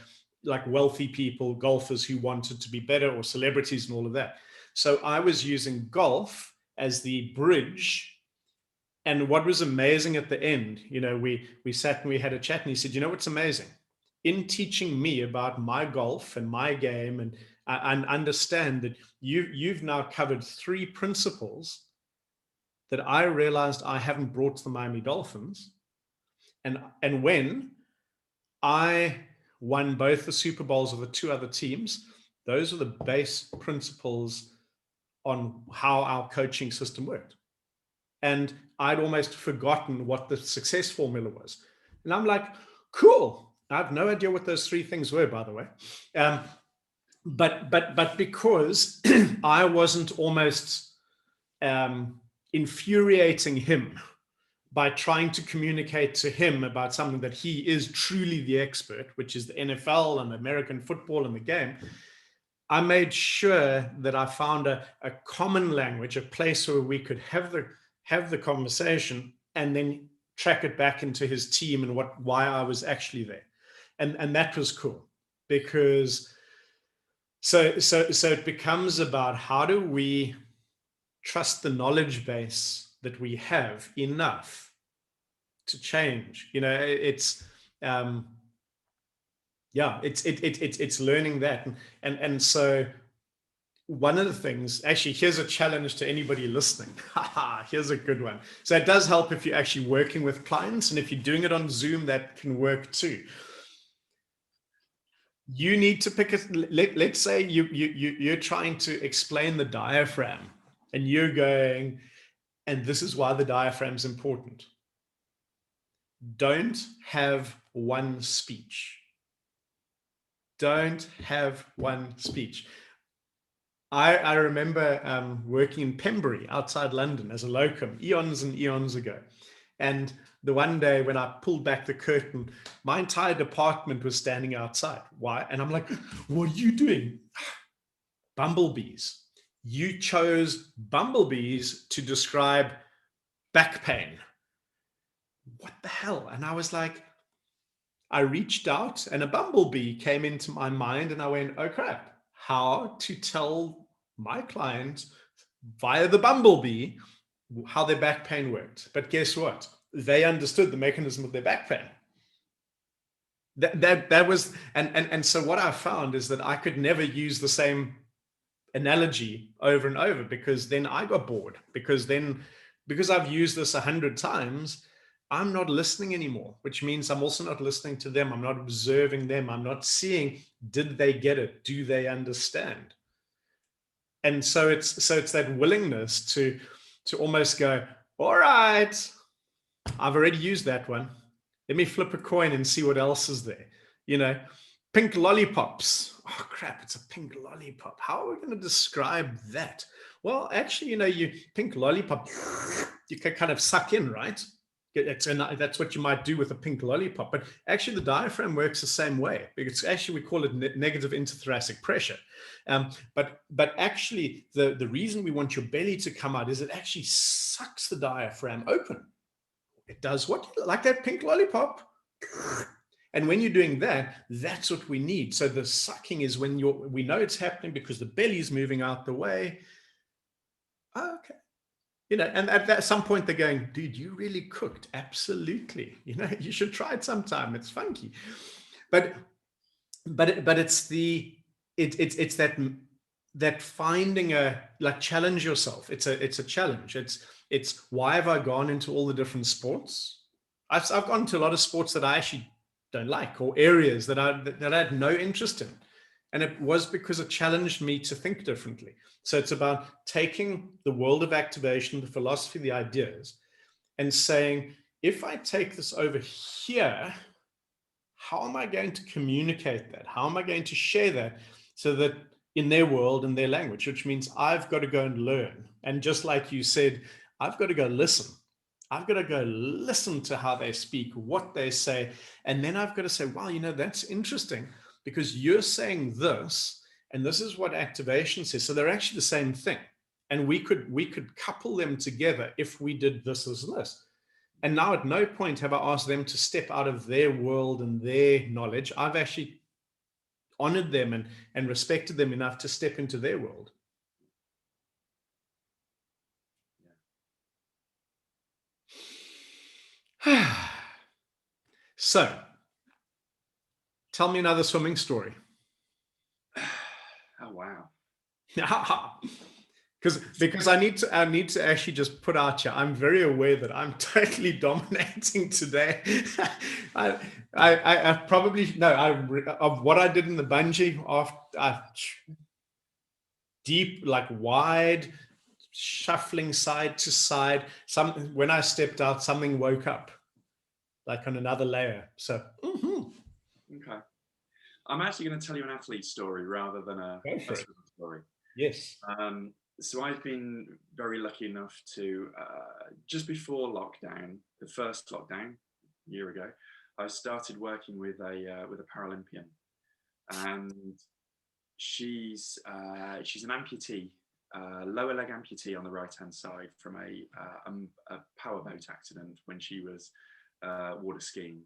like wealthy people, golfers who wanted to be better, or celebrities and all of that. So I was using golf as the bridge. And what was amazing at the end, we sat and we had a chat, and he said, what's amazing? In teaching me about my golf and my game, and understand that you've now covered 3 principles that I realized I haven't brought to the Miami Dolphins. And when I won both the Super Bowls of the 2 other teams, those are the base principles on how our coaching system worked. And I'd almost forgotten what the success formula was. And I'm like, cool. I have no idea what those 3 things were, by the way. But because I wasn't almost infuriating him by trying to communicate to him about something that he is truly the expert, which is the NFL and American football and the game, I made sure that I found a common language, a place where we could have the conversation, and then track it back into his team and why I was actually there. And that was cool, because so it becomes about, how do we trust the knowledge base that we have enough to change? It's learning that. And so one of the things, actually, here's a challenge to anybody listening. Here's a good one. So it does help if you're actually working with clients, and if you're doing it on Zoom, that can work too. You need to pick let's say you're trying to explain the diaphragm, and you're going, and this is why the diaphragm is important. Don't have one speech. Don't have one speech. I remember working in Pembury outside London as a locum eons and eons ago. And the one day when I pulled back the curtain, my entire department was standing outside. Why? And I'm like, what are you doing? Bumblebees. You chose bumblebees to describe back pain. What the hell? And I was like, I reached out, and a bumblebee came into my mind, and I went, oh crap, how to tell my client via the bumblebee how their back pain worked. But guess what? They understood the mechanism of their back pain. That was, and so what I found is that I could never use the same analogy over and over, because then I got bored, because I've used this 100 times, I'm not listening anymore, which means I'm also not listening to them. I'm not observing them. I'm not seeing, did they get it? Do they understand? And so it's that willingness to almost go, all right, I've already used that one. Let me flip a coin and see what else is there. You know, pink lollipops. Oh crap, it's a pink lollipop. How are we going to describe that? Well, actually, you pink lollipop, you can kind of suck in, right? And that's what you might do with a pink lollipop. But actually, the diaphragm works the same way. Because actually, we call it negative interthoracic pressure. But actually, the reason we want your belly to come out is it actually sucks the diaphragm open. It does what? Like that pink lollipop. And when you're doing that, that's what we need. So the sucking is when we know it's happening because the belly is moving out the way. Okay. And at some point they're going, dude, you really cooked. Absolutely. You should try it sometime. It's funky. But it's it's that finding challenge yourself. It's a challenge. It's why have I gone into all the different sports? I've gone to a lot of sports that I actually don't like, or areas that I had no interest in. And it was because it challenged me to think differently. So it's about taking the world of activation, the philosophy, the ideas, and saying, if I take this over here, how am I going to communicate that? How am I going to share that so that in their world and their language, which means I've got to go and learn. And just like you said, I've got to go listen. I've got to go listen to how they speak, what they say. And then I've got to say, wow, that's interesting because you're saying this, and this is what activation says. So they're actually the same thing. And we could couple them together if we did this as this. And now at no point have I asked them to step out of their world and their knowledge. I've actually honored them and respected them enough to step into their world. Yeah. So, tell me another swimming story. Oh, wow. Because I need to actually just put out here. I'm very aware that I'm totally dominating today. I probably of what I did in the bungee after deep, like wide, shuffling side to side. When I stepped out, something woke up, like on another layer. So okay, I'm actually going to tell you an athlete story rather than a story. Yes. So I've been very lucky enough to, just before lockdown, the first lockdown a year ago, I started working with a Paralympian, and she's an amputee, lower leg amputee on the right hand side from a powerboat accident when she was water skiing.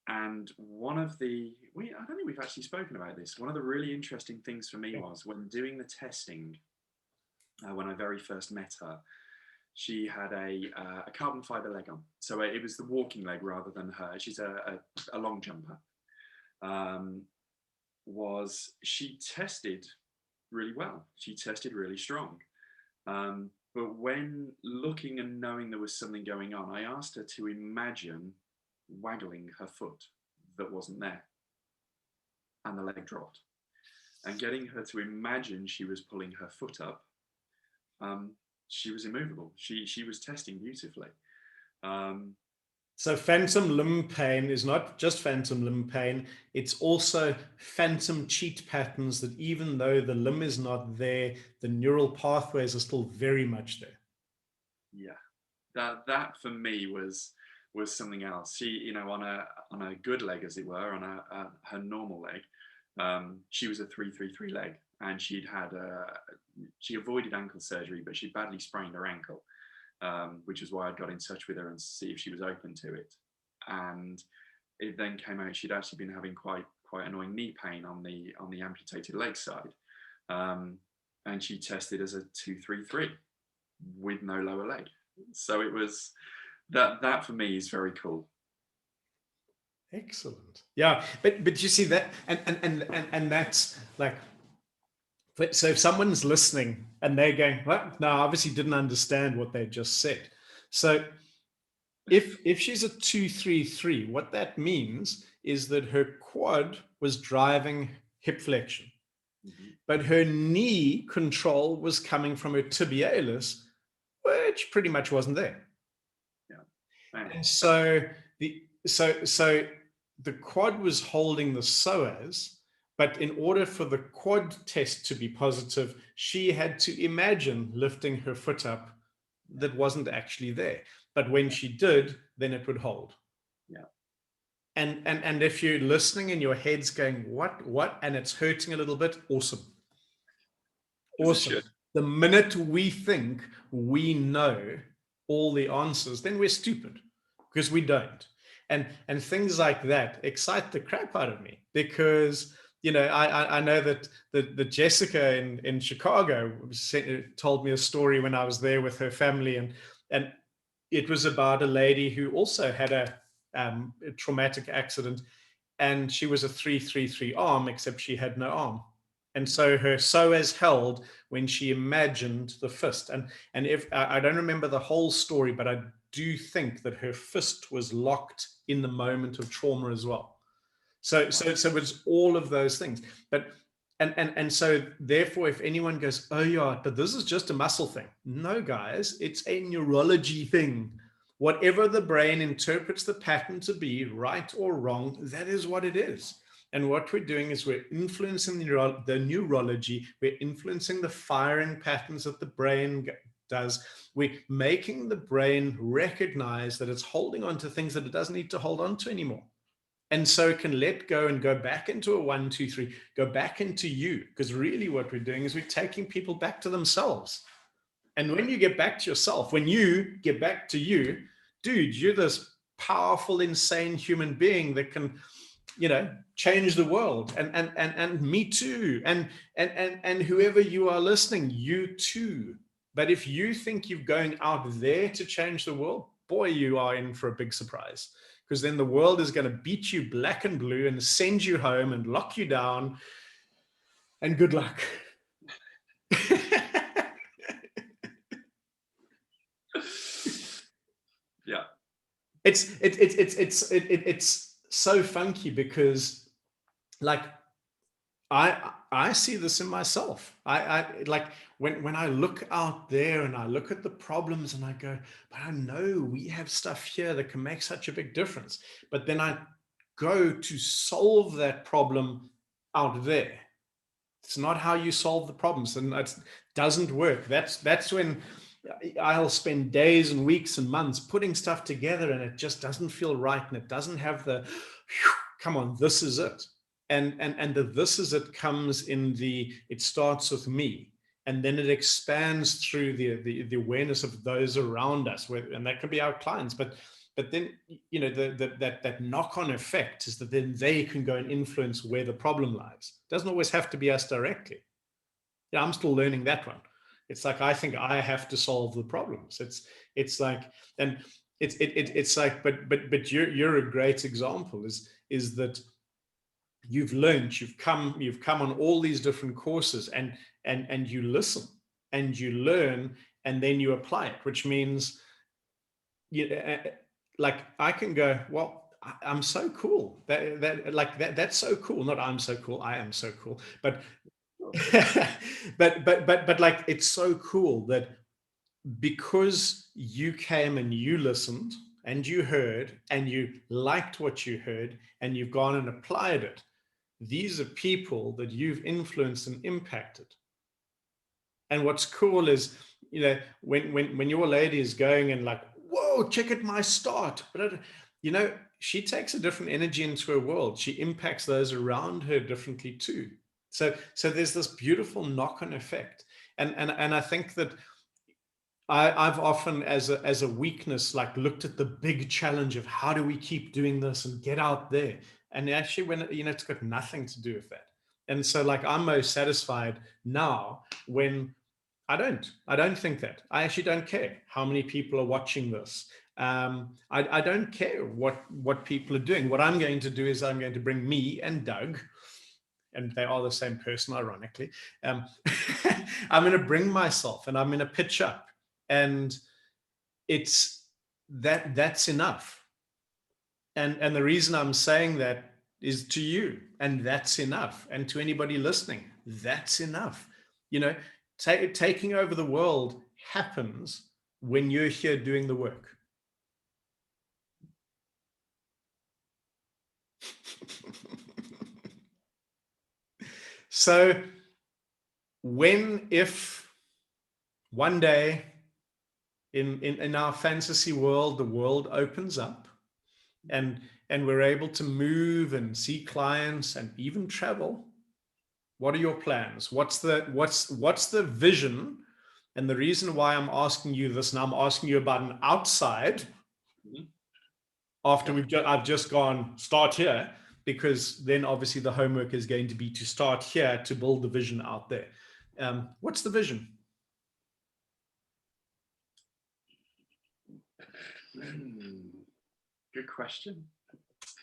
And one of the, I don't think we've actually spoken about this. One of the really interesting things for me was when doing the testing, when I very first met her, she had a carbon fiber leg on. So it was the walking leg rather than her. She's a long jumper. She tested really well. She tested really strong. But when looking and knowing there was something going on, I asked her to imagine waggling her foot that wasn't there, and the leg dropped. And getting her to imagine she was pulling her foot up, she was immovable. She was testing beautifully. So phantom limb pain is not just phantom limb pain, it's also phantom cheat patterns that even though the limb is not there, the neural pathways are still very much there. Yeah, that for me was something else. She, on a good leg, as it were, on her normal leg, she was a 3-3-3 leg, and she avoided ankle surgery, but she badly sprained her ankle, which is why I got in touch with her and see if she was open to it. And it then came out she'd actually been having quite annoying knee pain on the amputated leg side, and she tested as a 2-3-3 with no lower leg. So it was that for me is very cool. Excellent. Yeah, but you see that, and that's like, so if someone's listening and they're going, well, no, obviously didn't understand what they just said. So if she's a 2-3-3, what that means is that her quad was driving hip flexion, but her knee control was coming from her tibialis, which pretty much wasn't there. Yeah. And so the quad was holding the psoas, but in order for the quad test to be positive, she had to imagine lifting her foot up that wasn't actually there. But when she did, then it would hold. Yeah. And if you're listening and your head's going, what? And it's hurting a little bit, awesome. Awesome. The minute we think we know all the answers, then we're stupid, because we don't. And things like that excite the crap out of me, because I know that the Jessica in Chicago told me a story when I was there with her family, and it was about a lady who also had a traumatic accident, and she was a 3-3-3 arm, except she had no arm. And so her psoas held when she imagined the fist. And if I don't remember the whole story, but I do think that her fist was locked in the moment of trauma as well. So it's all of those things. But and so therefore, if anyone goes, oh yeah, but this is just a muscle thing. No, guys, it's a neurology thing. Whatever the brain interprets the pattern to be, right or wrong, that is what it is. And what we're doing is we're influencing the neurology. We're influencing the firing patterns that the brain does. We're making the brain recognize that it's holding on to things that it doesn't need to hold on to anymore. And so it can let go and go back into a 1-2-3, go back into you. Because really what we're doing is we're taking people back to themselves. And when you get back to yourself, when you get back to you, dude, you're this powerful, insane human being that can, change the world. And me too. And whoever you are listening, you too. But if you think you're going out there to change the world, boy, you are in for a big surprise. Because then the world is going to beat you black and blue and send you home and lock you down. And good luck. Yeah. It's so funky, because like I see this in myself. I like when I look out there and I look at the problems and I go, but I know we have stuff here that can make such a big difference. But then I go to solve that problem out there. It's not how you solve the problems, and it doesn't work. That's when I'll spend days and weeks and months putting stuff together, and it just doesn't feel right, and it doesn't have the come on, this is it. And the this is it comes in it starts with me, and then it expands through the awareness of those around us, and that can be our clients, but then that knock-on effect is that then they can go and influence where the problem lies. It doesn't always have to be us directly. I'm still learning that one. It's like I think I have to solve the problems. It's like, and it's like, but you're a great example. Is that you've learned, you've come on all these different courses, and you listen and you learn, and then you apply it, which means like I can go, well, I'm so cool. That's so cool. Not I'm so cool. I am so cool. But but like it's so cool that because you came and you listened and you heard and you liked what you heard and you've gone and applied it. These are people that you've influenced and impacted. And what's cool is, when your lady is going and like, whoa, check out my start. But, she takes a different energy into her world. She impacts those around her differently too. So there's this beautiful knock-on effect. And I think that I've often, as a weakness, like looked at the big challenge of how do we keep doing this and get out there. And actually, when it's got nothing to do with that. And so, like, I'm most satisfied now when I don't think that. I actually don't care how many people are watching this. I don't care what people are doing. What I'm going to do is I'm going to bring me and Doug, and they are the same person, ironically. I'm going to bring myself and I'm going to pitch up. And it's that's enough. And the reason I'm saying that is to you, and that's enough. And to anybody listening, that's enough. Taking over the world happens when you're here doing the work. So if one day in our fantasy world, the world opens up and we're able to move and see clients and even travel, what are your plans? What's the vision? And the reason why I'm asking you this, and I'm asking you about an outside, after I've just gone start here, because then obviously the homework is going to be to start here to build the vision out there. What's the vision? Good question.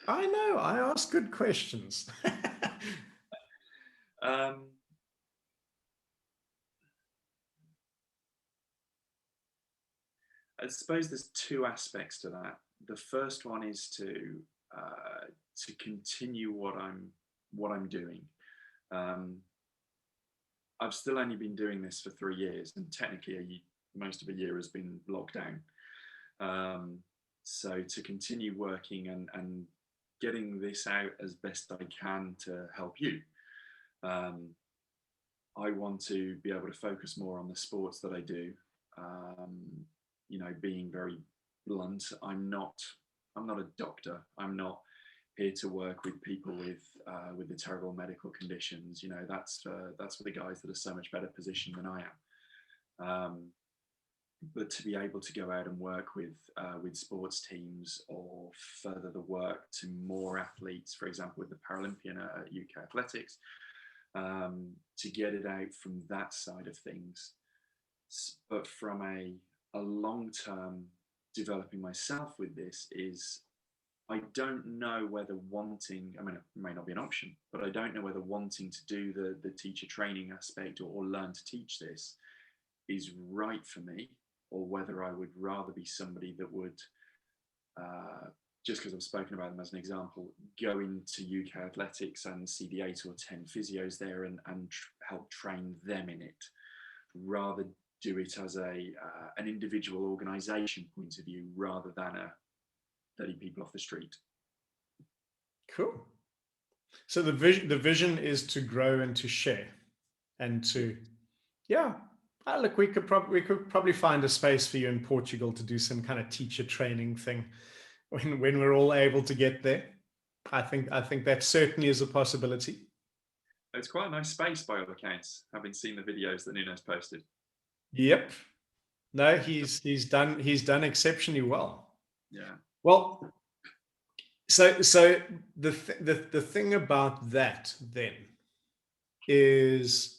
I know, I ask good questions. I suppose there's two aspects to that. The first one is to continue what I'm doing. I've still only been doing this for 3 years, and technically most of a year has been lockdown. So to continue working and getting this out as best I can to help you. I want to be able to focus more on the sports that I do. Being very blunt, I'm not a doctor. I'm not here to work with people with the terrible medical conditions. That's for the guys that are so much better positioned than I am. But to be able to go out and work with sports teams, or further the work to more athletes, for example, with the Paralympian at UK Athletics, to get it out from that side of things. But from a long-term developing myself with this is, I don't know whether wanting, I mean, it may not be an option, but I don't know whether wanting to do the teacher training aspect or learn to teach this is right for me, or whether I would rather be somebody that would, just because I've spoken about them as an example, go into UK Athletics and see the 8 or 10 physios there and help train them in it, rather do it as an individual organisation point of view, rather than 30 people off the street. Cool. So the vision is to grow and to share, and to, yeah. Look, we could probably find a space for you in Portugal to do some kind of teacher training thing when we're all able to get there. I think that certainly is a possibility. It's quite a nice space by all accounts, having seen the videos that Nuno's posted. Yep. No, he's done exceptionally well. Yeah. Well, so the thing about that then is,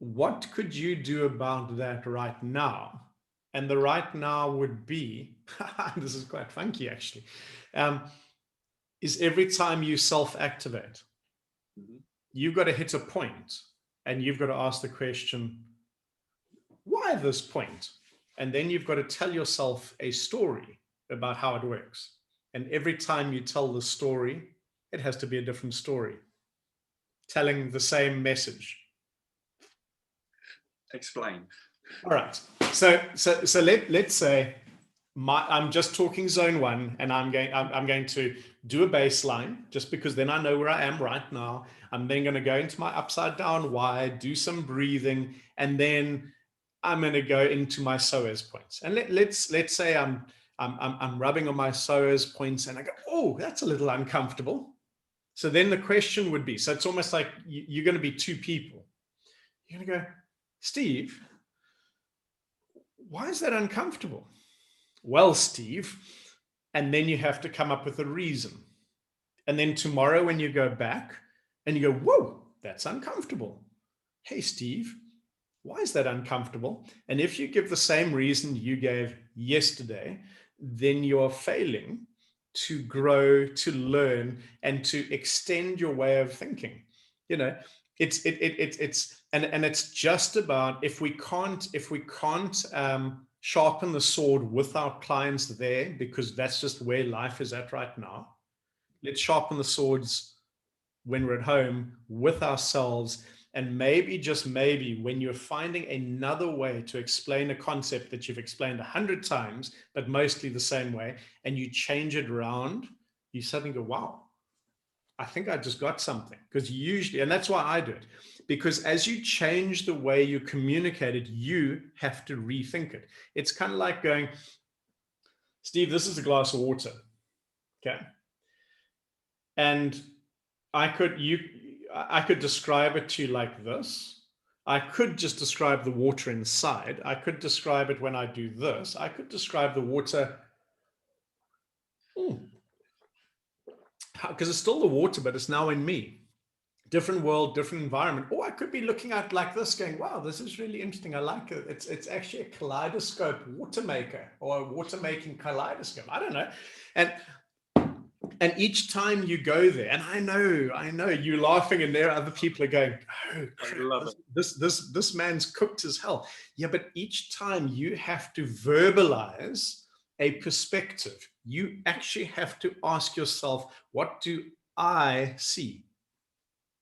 what could you do about that right now? And the right now would be, this is quite funky actually, is every time you self-activate, you've got to hit a point and you've got to ask the question, why this point? And then you've got to tell yourself a story about how it works. And every time you tell the story, it has to be a different story, telling the same message. Explain. All right. So let's say I'm just talking zone 1, and I'm going to do a baseline, just because then I know where I am right now. I'm then going to go into my upside down Y, do some breathing, and then I'm going to go into my psoas points. And let's say I'm rubbing on my psoas points, and I go, oh, that's a little uncomfortable. So then the question would be, so it's almost like you're going to be 2 people. You're going to go, Steve, why is that uncomfortable? Well, Steve, and then you have to come up with a reason. And then tomorrow when you go back and you go, whoa, that's uncomfortable. Hey, Steve, why is that uncomfortable? And if you give the same reason you gave yesterday, then you are failing to grow, to learn, and to extend your way of thinking. It's just about, if we can't sharpen the sword with our clients there, because that's just where life is at right now. Let's sharpen the swords when we're at home with ourselves. And maybe, just maybe, when you're finding another way to explain a concept that you've explained 100 times, but mostly the same way, and you change it around, you suddenly go, wow, I think I just got something. Because usually, and that's why I do it, because as you change the way you communicate it, you have to rethink it. It's kind of like going, Steve, this is a glass of water. Okay. And I could describe it to you like this. I could just describe the water inside. I could describe it when I do this. I could describe the water, because it's still the water, but it's now in me. Different world, different environment. Or I could be looking at it like this, going, wow, this is really interesting. I like it. It's actually a kaleidoscope water maker, or a water making kaleidoscope. I don't know. And each time you go there, and I know you're laughing, and there are other people are going, oh, crap, this man's cooked as hell. Yeah, but each time you have to verbalize a perspective. You actually have to ask yourself, what do I see?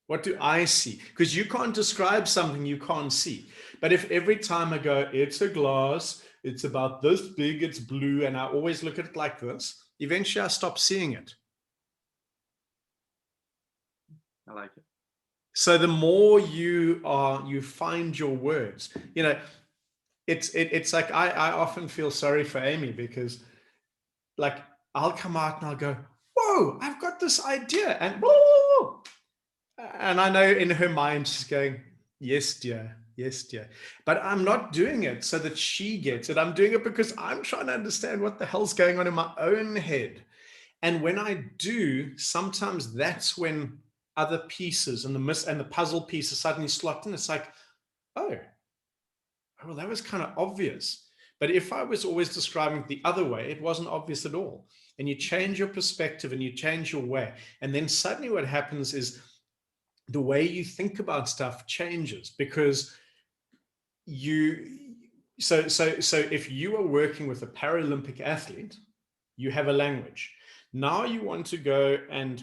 What do I see? Because you can't describe something you can't see. But if every time I go, it's a glass, it's about this big, it's blue, and I always look at it like this, eventually I stop seeing it. I like it. So the more you find your words, it's like I often feel sorry for Amy, because like I'll come out and I'll go, whoa, I've got this idea, and whoa, and I know in her mind she's going, yes, dear. Yes, dear. But I'm not doing it so that she gets it. I'm doing it because I'm trying to understand what the hell's going on in my own head. And when I do, sometimes that's when other pieces and the puzzle pieces suddenly slot in. It's like, oh, well, that was kind of obvious. But if I was always describing it the other way, it wasn't obvious at all. And you change your perspective and you change your way. And then suddenly what happens is the way you think about stuff changes, because so if you are working with a Paralympic athlete, you have a language. Now you want to go and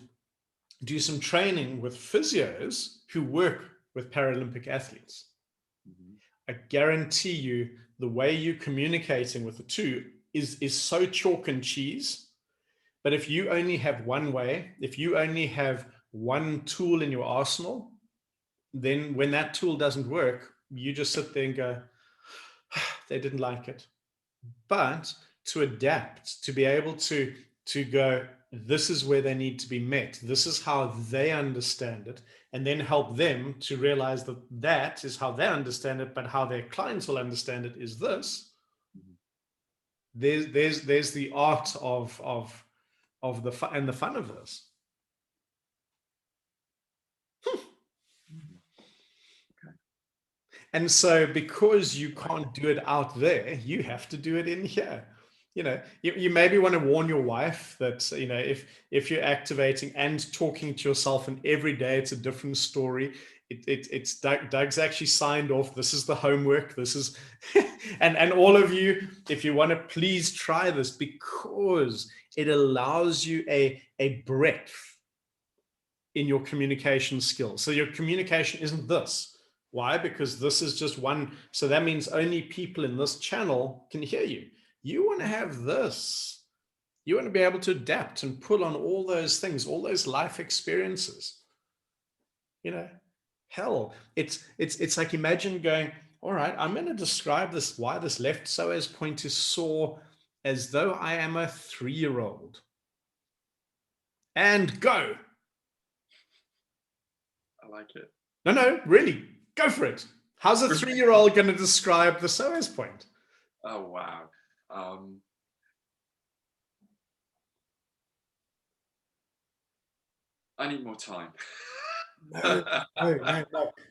do some training with physios who work with Paralympic athletes. I guarantee you the way you're communicating with the two is so chalk and cheese. But if you only have one way, if you only have one tool in your arsenal, then when that tool doesn't work, you just sit there and go, they didn't like it. But to adapt, to be able to go, this is where they need to be met. This is how they understand it. And then help them to realize that that is how they understand it, but how their clients will understand it is this. There's the art of the fun and the fun of this. And so because you can't do it out there, you have to do it in here. You maybe want to warn your wife that, if you're activating and talking to yourself, and every day it's a different story, it's Doug's actually signed off. This is the homework. This is, and all of you, if you want to, please try this, because it allows you a breadth in your communication skills. So your communication isn't this. Why? Because this is just one. So that means only people in this channel can hear you. You want to have this. You want to be able to adapt and pull on all those things, all those life experiences. Hell, it's like, imagine going, all right, I'm going to describe this, why this left psoas point is sore, as though I am a 3-year-old. And go. I like it. No, really, go for it. How's a 3-year-old going to describe the psoas point? Oh, wow. I need more time. No.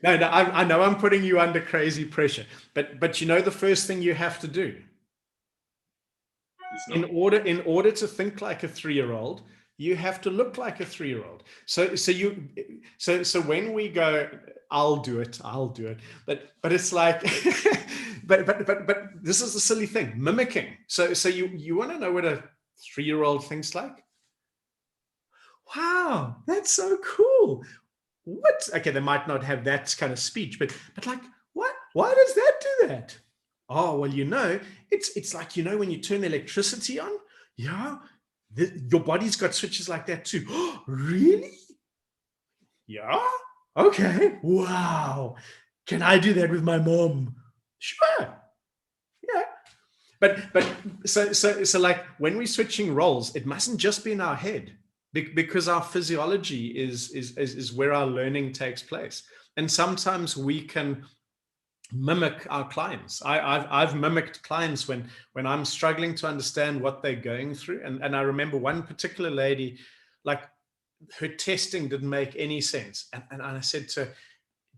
I know I'm putting you under crazy pressure, but the first thing you have to do in order to think like a 3-year-old, you have to look like a 3-year-old. So when we go, I'll do it. But it's like, but this is the silly thing, mimicking. So you want to know what a 3-year-old thinks like? Wow, that's so cool. What? Okay, they might not have that kind of speech, but like, what? Why does that do that? Oh, well, it's like, when you turn electricity on, yeah, your body's got switches like that too. Really? Yeah. Okay. Wow. Can I do that with my mom? Sure. Yeah. But so like when we're switching roles, it mustn't just be in our head, because our physiology is where our learning takes place. And sometimes we can mimic our clients. I've mimicked clients when I'm struggling to understand what they're going through. And I remember one particular lady, like, her testing didn't make any sense. And I said to her,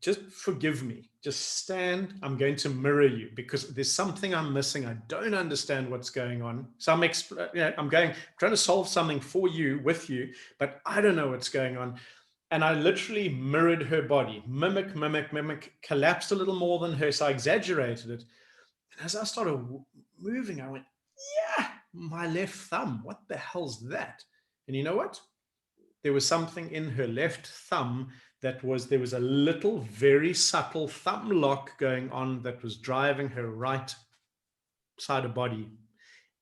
just forgive me, just stand. I'm going to mirror you because there's something I'm missing. I don't understand what's going on. So I'm trying to solve something for you, with you, but I don't know what's going on. And I literally mirrored her body, mimic, collapsed a little more than her. So I exaggerated it. And as I started moving, I went, yeah, my left thumb. What the hell's that? And you know what? There was something in her left thumb there was a little, very subtle thumb lock going on that was driving her right side of body.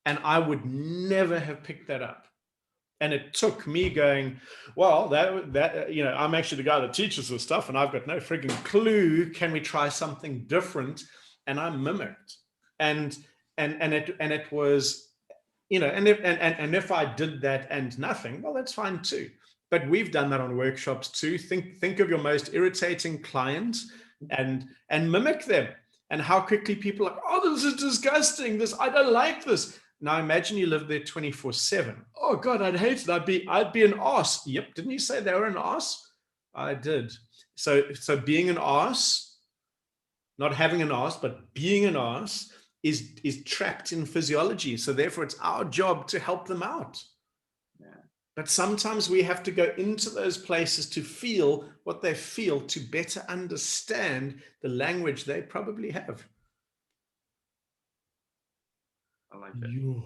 And I would never have picked that up. And it took me going, well, I'm actually the guy that teaches this stuff and I've got no frigging clue. Can we try something different? And I mimicked. And it was, and if I did that and nothing, well, that's fine too. But we've done that on workshops too. Think of your most irritating clients and mimic them, and how quickly people are like, oh, this is disgusting. I don't like this. Now imagine you live there 24/7. Oh God, I'd hate it. I'd be an ass. Yep. Didn't you say they were an ass? I did. So being an ass, not having an ass, but being an ass is trapped in physiology. So therefore it's our job to help them out. Yeah. But sometimes we have to go into those places to feel what they feel, to better understand the language they probably have. I like it.